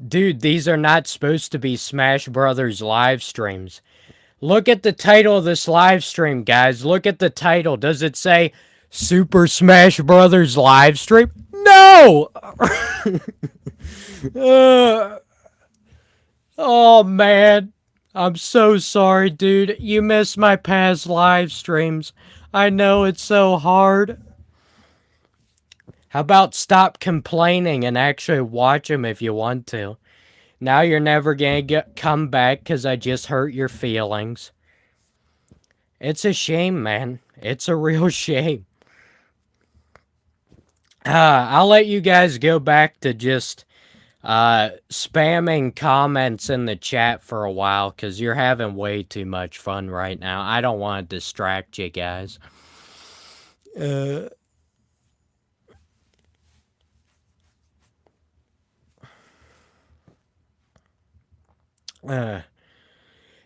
Dude, these are not supposed to be Smash Brothers live streams. Look at the title of this live stream, guys. Look at the title. Does it say Super Smash Brothers live stream? No! Oh, man. I'm so sorry, dude. You missed my past live streams. I know it's so hard. How about stop complaining and actually watch them if you want to? Now you're never gonna come back because I just hurt your feelings. It's a shame, man. It's a real shame. I'll let you guys go back to just spamming comments in the chat for a while because you're having way too much fun right now. I don't want to distract you guys.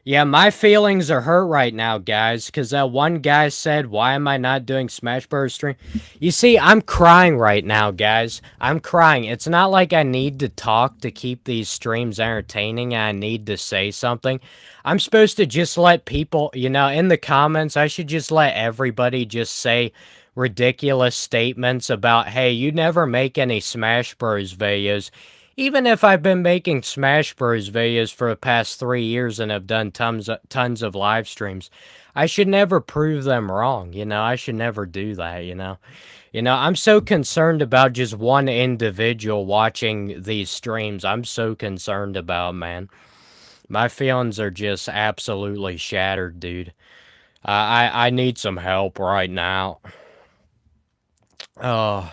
Yeah, my feelings are hurt right now, guys, because that one guy said, why am I not doing Smash Bros. Stream? You see, I'm crying right now, guys. I'm crying. It's not like I need to talk to keep these streams entertaining. I need to say something. I'm supposed to just let people, in the comments, I should just let everybody just say ridiculous statements about, hey, you never make any Smash Bros. Videos. Even if I've been making Smash Bros. Videos for the past 3 years and have done tons of live streams, I should never prove them wrong, I should never do that, I'm so concerned about just one individual watching these streams. I'm so concerned about, man. My feelings are just absolutely shattered, dude. I need some help right now. Oh.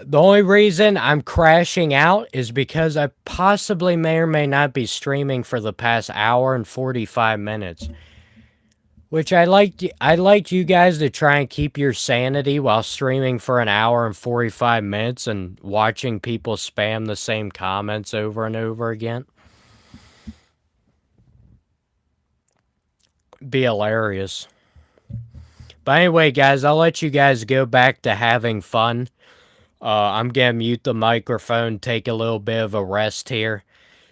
The only reason I'm crashing out is because I possibly may or may not be streaming for the past hour and 45 minutes. Which I'd like you guys to try and keep your sanity while streaming for an hour and 45 minutes and watching people spam the same comments over and over again. Be hilarious. But anyway, guys, I'll let you guys go back to having fun. I'm gonna mute the microphone, take a little bit of a rest here.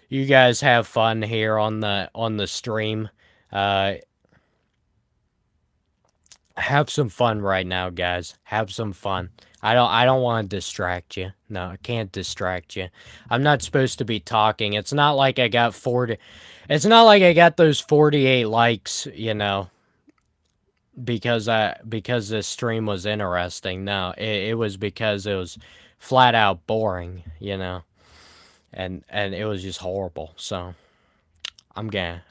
You guys have fun here on the stream. Have some fun right now, guys. Have some fun. I don't want to distract you. No, I can't distract you. I'm not supposed to be talking. It's not like I got 40. It's not like I got those 48 likes, because this stream was interesting. No, it was because it was flat out boring, and it was just horrible. So I'm gonna.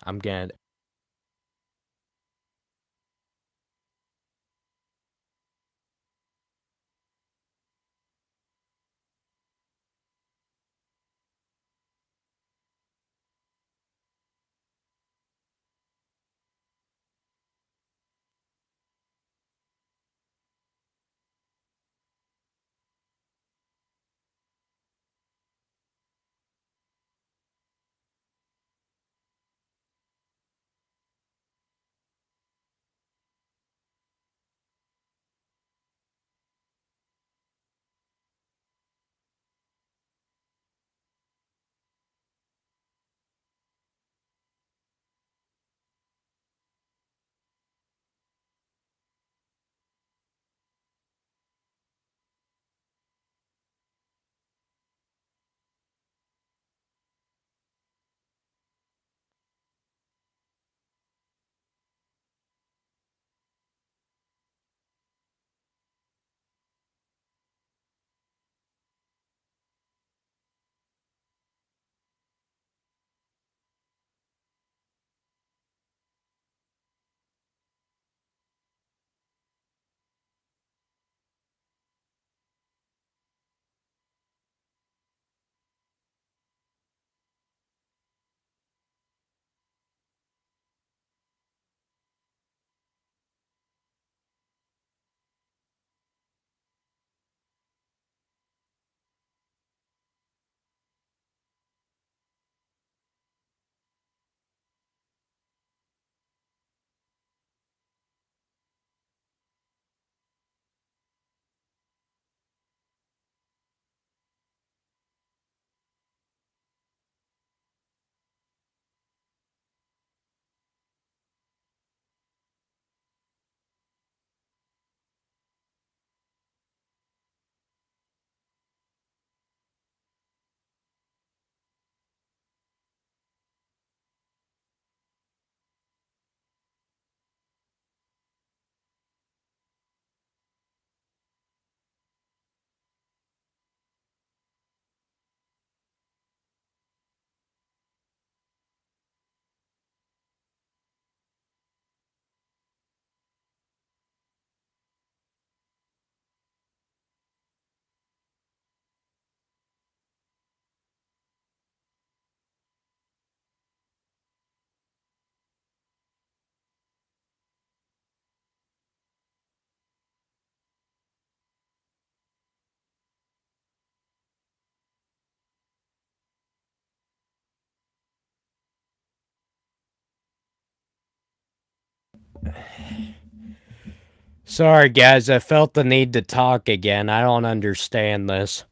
Sorry, guys. I felt the need to talk again. I don't understand this.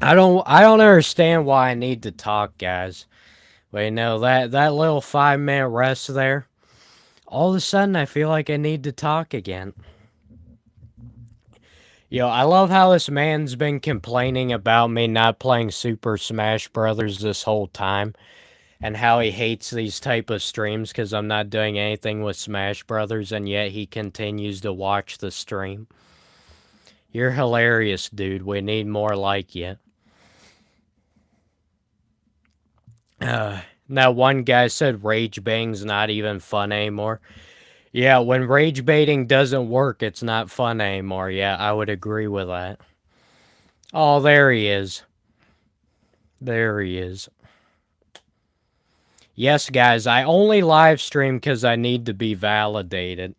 I don't understand why I need to talk, guys. But that little 5 minute rest there. All of a sudden, I feel like I need to talk again. I love how this man's been complaining about me not playing Super Smash Brothers this whole time, and how he hates these type of streams because I'm not doing anything with Smash Brothers, and yet he continues to watch the stream. You're hilarious, dude. We need more like you. Now, one guy said rage bang's not even fun anymore. Yeah, when rage baiting doesn't work, it's not fun anymore. Yeah, I would agree with that. Oh, there he is. There he is. Yes, guys, I only live stream because I need to be validated.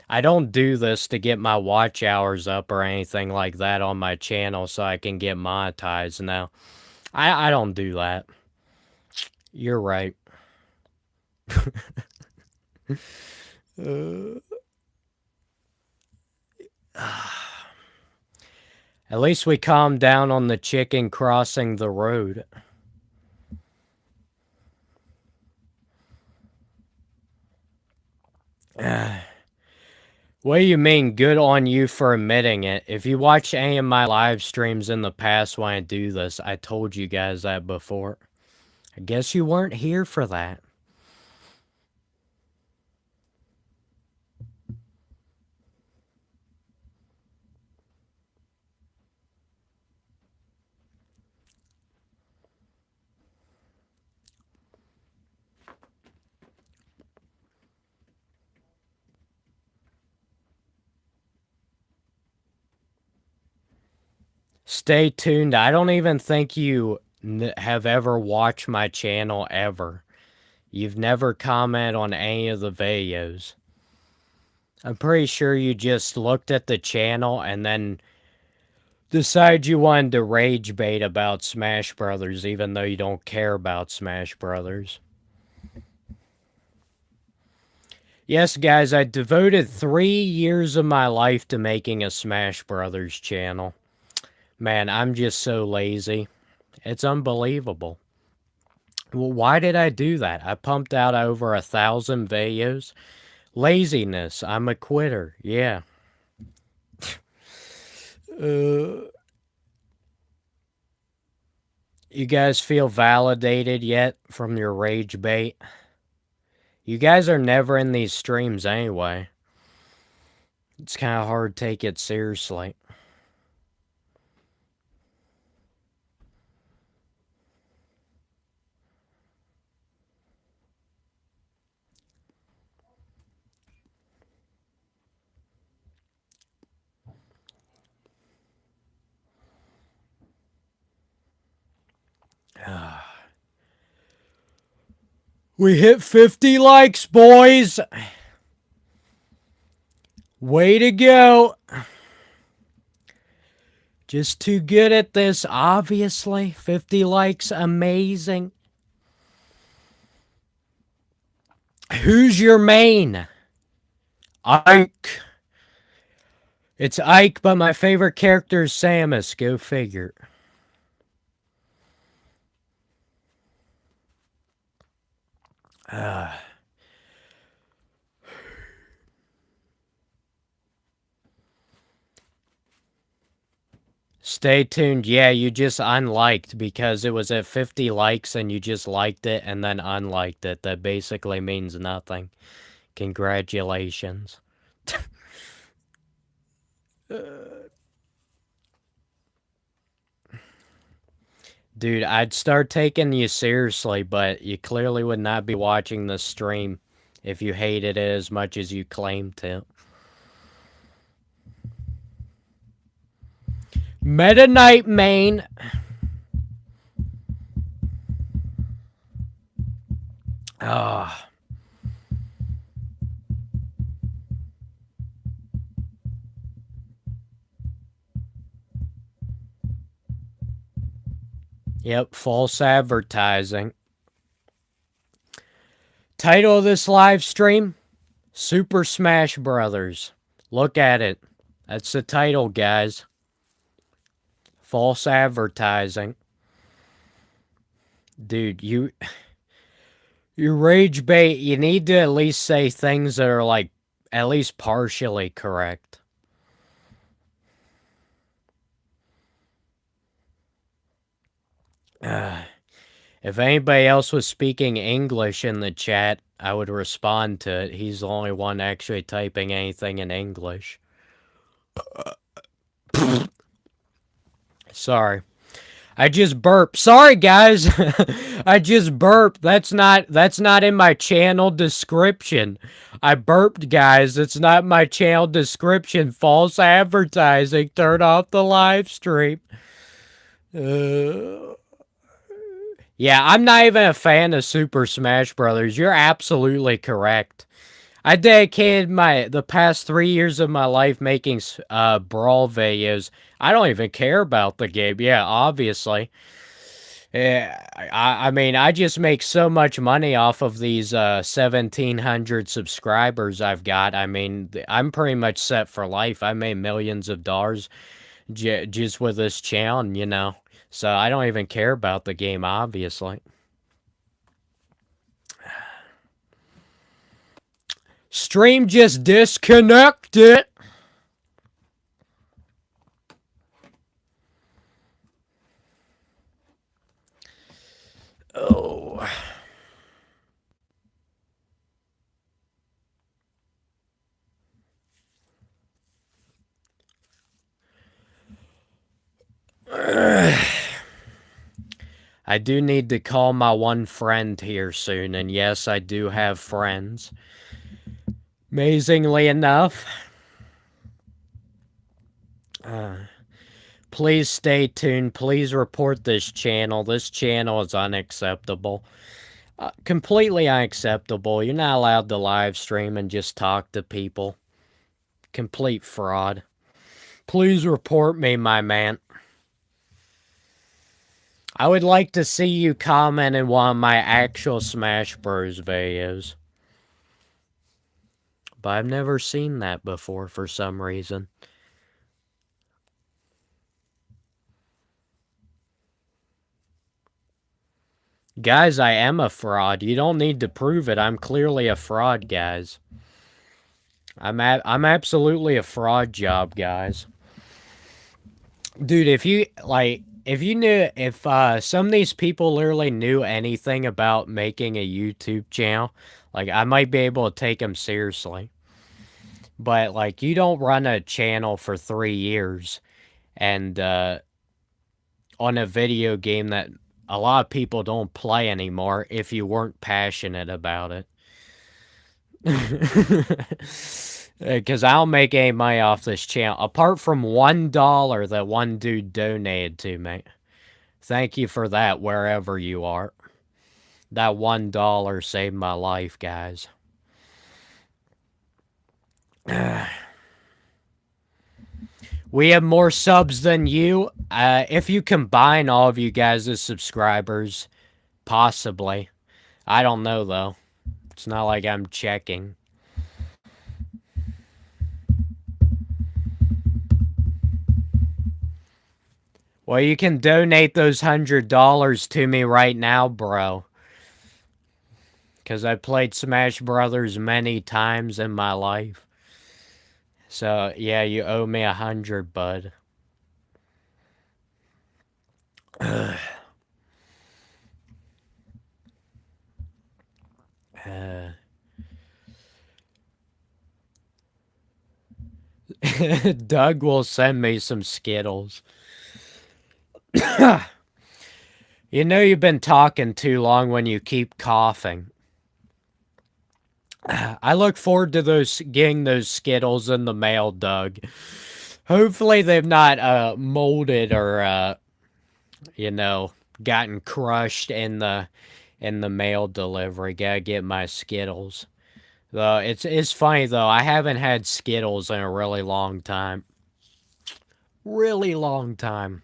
I don't do this to get my watch hours up or anything like that on my channel so I can get monetized now. I don't do that. You're right. uh, At least we calmed down on the chicken crossing the road. What do you mean, good on you for admitting it? If you watch any of my live streams in the past when I do this, I told you guys that before. I guess you weren't here for that. Stay tuned. I don't even think you have ever watched my channel ever. You've never commented on any of the videos. I'm pretty sure you just looked at the channel and then decided you wanted to rage bait about Smash Brothers, even though you don't care about Smash Brothers. Yes, guys, I devoted 3 years of my life to making a Smash Brothers channel. Man, I'm just so lazy. It's unbelievable. Well, why did I do that? I pumped out over 1,000 videos. Laziness. I'm a quitter. Yeah. You guys feel validated yet from your rage bait? You guys are never in these streams anyway. It's kind of hard to take it seriously. We hit 50 likes, boys! Way to go! Just too good at this, obviously. 50 likes, amazing. Who's your main? Ike. It's Ike, but my favorite character is Samus. Go figure. Stay tuned. Yeah, you just unliked because it was at 50 likes and you just liked it and then unliked it. That basically means nothing. Congratulations. Dude, I'd start taking you seriously, but you clearly would not be watching the stream if you hated it as much as you claim to. Meta Knight main. Ah. Yep, false advertising. Title of this live stream, Super Smash Brothers. Look at it. That's the title, guys. False advertising. Dude, you rage bait, you need to at least say things that are like at least partially correct. If anybody else was speaking English in the chat, I would respond to it. He's the only one actually typing anything in English. Sorry. I just burped. Sorry, guys. I just burped. That's not in my channel description. I burped, guys. It's not my channel description. False advertising. Turn off the live stream. Yeah, I'm not even a fan of Super Smash Brothers. You're absolutely correct. I dedicated the past 3 years of my life making brawl videos. I don't even care about the game. Yeah, obviously. I mean, I just make so much money off of these 1,700 subscribers I've got. I mean, I'm pretty much set for life. I made millions of dollars just with this channel, you know. So I don't even care about the game, obviously. Stream just disconnected. Oh. I do need to call my one friend here soon, and yes, I do have friends. Amazingly enough. Please stay tuned. Please report this channel. This channel is unacceptable. Completely unacceptable. You're not allowed to live stream and just talk to people. Complete fraud. Please report me, my man. I would like to see you comment in one of my actual Smash Bros. Videos. But I've never seen that before for some reason. Guys, I am a fraud. You don't need to prove it. I'm clearly a fraud, guys. I'm absolutely a fraud job, guys. Dude, if you knew, if some of these people literally knew anything about making a YouTube channel, like, I might be able to take them seriously. But, like, you don't run a channel for 3 years and on a video game that a lot of people don't play anymore if you weren't passionate about it. Because I don't make any money off this channel, apart from $1 that one dude donated to me. Thank you for that, wherever you are. That $1 saved my life, guys. We have more subs than you. If you combine all of you guys' subscribers, possibly. I don't know, though. It's not like I'm checking. Well, you can donate those $100 to me right now, bro. Because I played Smash Brothers many times in my life. So, yeah, you owe me 100, bud. Doug will send me some Skittles. You know you've been talking too long when you keep coughing. I look forward to getting those Skittles in the mail, Doug. Hopefully they've not molded or you know, gotten crushed in the mail delivery. Gotta get my Skittles. Though it's funny though, I haven't had Skittles in a really long time. Really long time.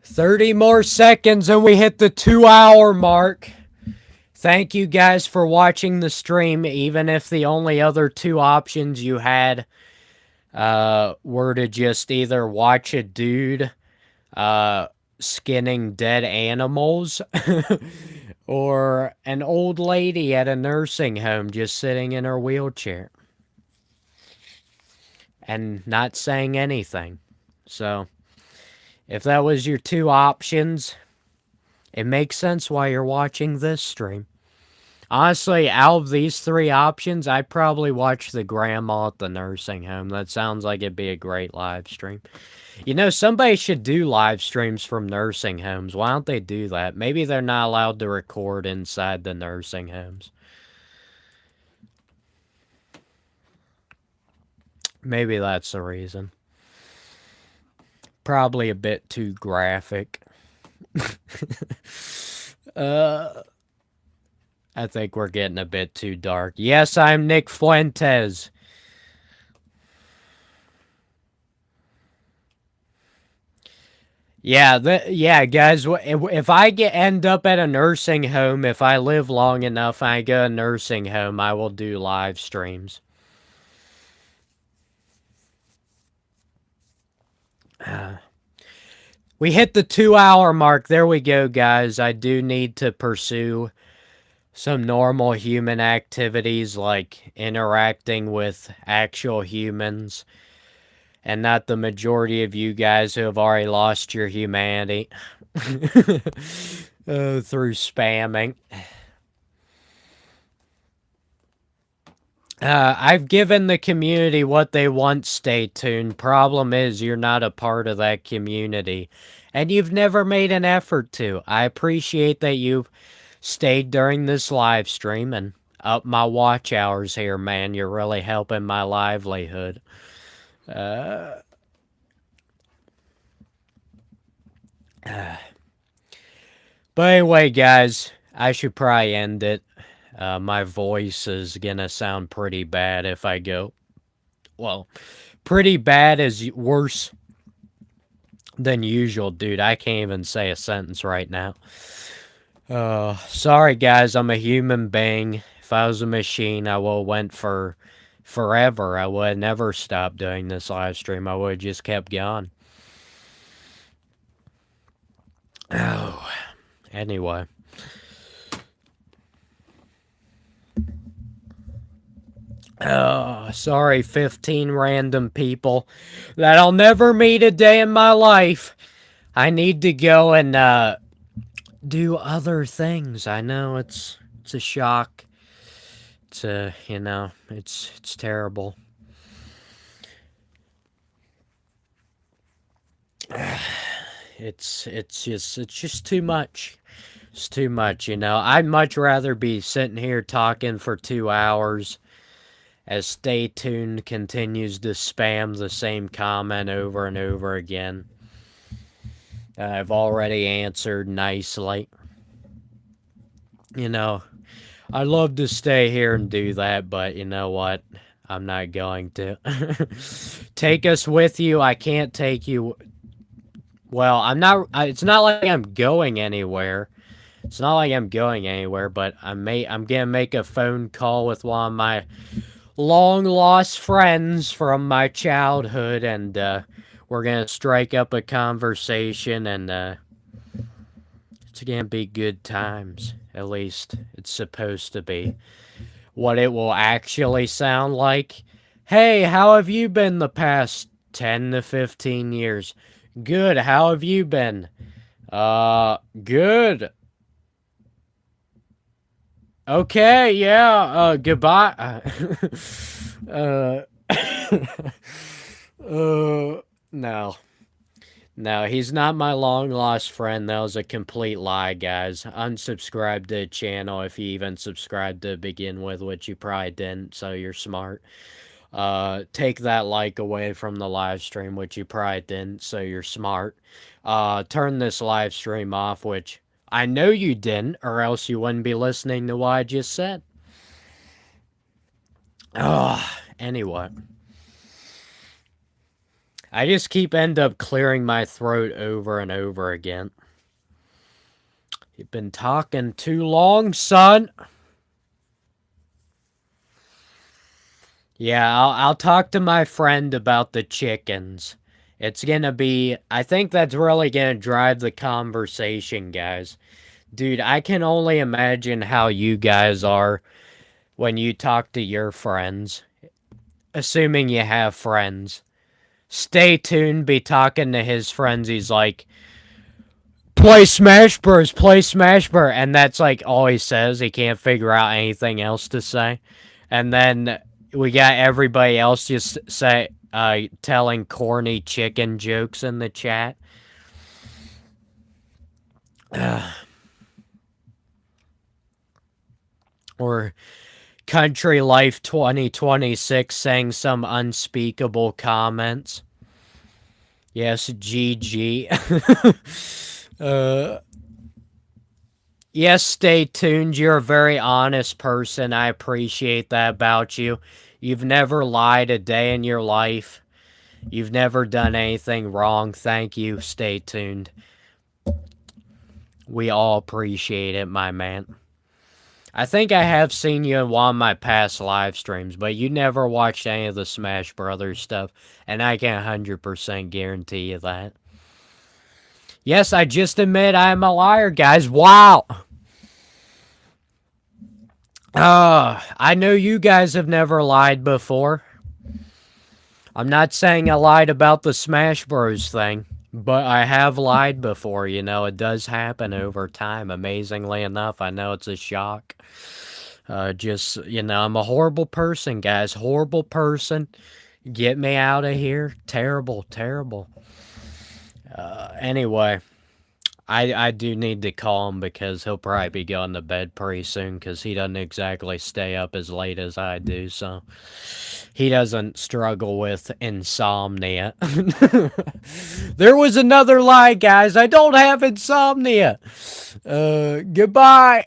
30 more seconds and we hit the 2-hour mark. Thank you guys for watching the stream, even if the only other 2 options you had were to just either watch a dude skinning dead animals or an old lady at a nursing home just sitting in her wheelchair and not saying anything. So, if that was your 2 options, it makes sense why you're watching this stream. Honestly, out of these 3 options, I'd probably watch the grandma at the nursing home. That sounds like it'd be a great live stream. You know, somebody should do live streams from nursing homes. Why don't they do that? Maybe they're not allowed to record inside the nursing homes. Maybe that's the reason. Probably a bit too graphic. I think we're getting a bit too dark. Yes, I'm Nick Fuentes. Yeah, guys, if I end up at a nursing home, if I live long enough and I go to a nursing home, I will do live streams. We hit the 2-hour mark. There we go, guys. I do need to pursue some normal human activities like interacting with actual humans and not the majority of you guys who have already lost your humanity through spamming. I've given the community what they want, stay tuned. Problem is, you're not a part of that community. And you've never made an effort to. I appreciate that you've stayed during this live stream, and up my watch hours here, man. You're really helping my livelihood. But anyway, guys, I should probably end it. My voice is gonna sound pretty bad if I go. Well, pretty bad is worse than usual, dude. I can't even say a sentence right now. Sorry, guys. I'm a human being. If I was a machine, I would have went for forever. I would have never stopped doing this live stream. I would have just kept going. Oh, anyway. Sorry, 15 random people that I'll never meet a day in my life. I need to go and do other things. I know it's a shock. It's it's terrible. It's just too much. It's too much, I'd much rather be sitting here talking for 2 hours as Stay Tuned continues to spam the same comment over and over again. I've already answered nicely. I'd love to stay here and do that, but you know what? I'm not going to. Take us with you. I can't take you. Well, I'm not. It's not like I'm going anywhere. It's not like I'm going anywhere, but I'm gonna make a phone call with one of my long lost friends from my childhood, and we're gonna strike up a conversation, and it's gonna be good times. At least it's supposed to be. What it will actually sound like. Hey, how have you been the past 10 to 15 years? Good, how have you been? Good. Okay, yeah, goodbye. No. No, he's not my long-lost friend. That was a complete lie, guys. Unsubscribe to the channel if you even subscribed to begin with, which you probably didn't, so you're smart. Take that like away from the live stream, which you probably didn't, so you're smart. Turn this live stream off, which I know you didn't, or else you wouldn't be listening to what I just said. Anyway. I just end up clearing my throat over and over again. You've been talking too long, son. Yeah, I'll talk to my friend about the chickens. It's gonna be... I think that's really gonna drive the conversation, guys. Dude, I can only imagine how you guys are when you talk to your friends. Assuming you have friends. Stay Tuned be talking to his friends. He's like, play Smash Bros, play Smash Bros. And that's like all he says. He can't figure out anything else to say. And then we got everybody else just telling corny chicken jokes in the chat. Or Country Life 2026 saying some unspeakable comments. Yes, GG. Yes, Stay Tuned. You're a very honest person. I appreciate that about you. You've never lied a day in your life. You've never done anything wrong. Thank you, Stay Tuned. We all appreciate it, my man. I think I have seen you in one of my past live streams, but you never watched any of the Smash Brothers stuff, and I can 100% guarantee you that. Yes, I just admit I am a liar, guys. Wow! I know you guys have never lied before. I'm not saying I lied about the Smash Bros. Thing, but I have lied before, it does happen over time, amazingly enough. I know it's a shock. I'm a horrible person, guys. Horrible person. Get me out of here. Terrible, terrible. Anyway, I do need to call him because he'll probably be going to bed pretty soon because he doesn't exactly stay up as late as I do, so he doesn't struggle with insomnia. There was another lie, guys. I don't have insomnia. Goodbye.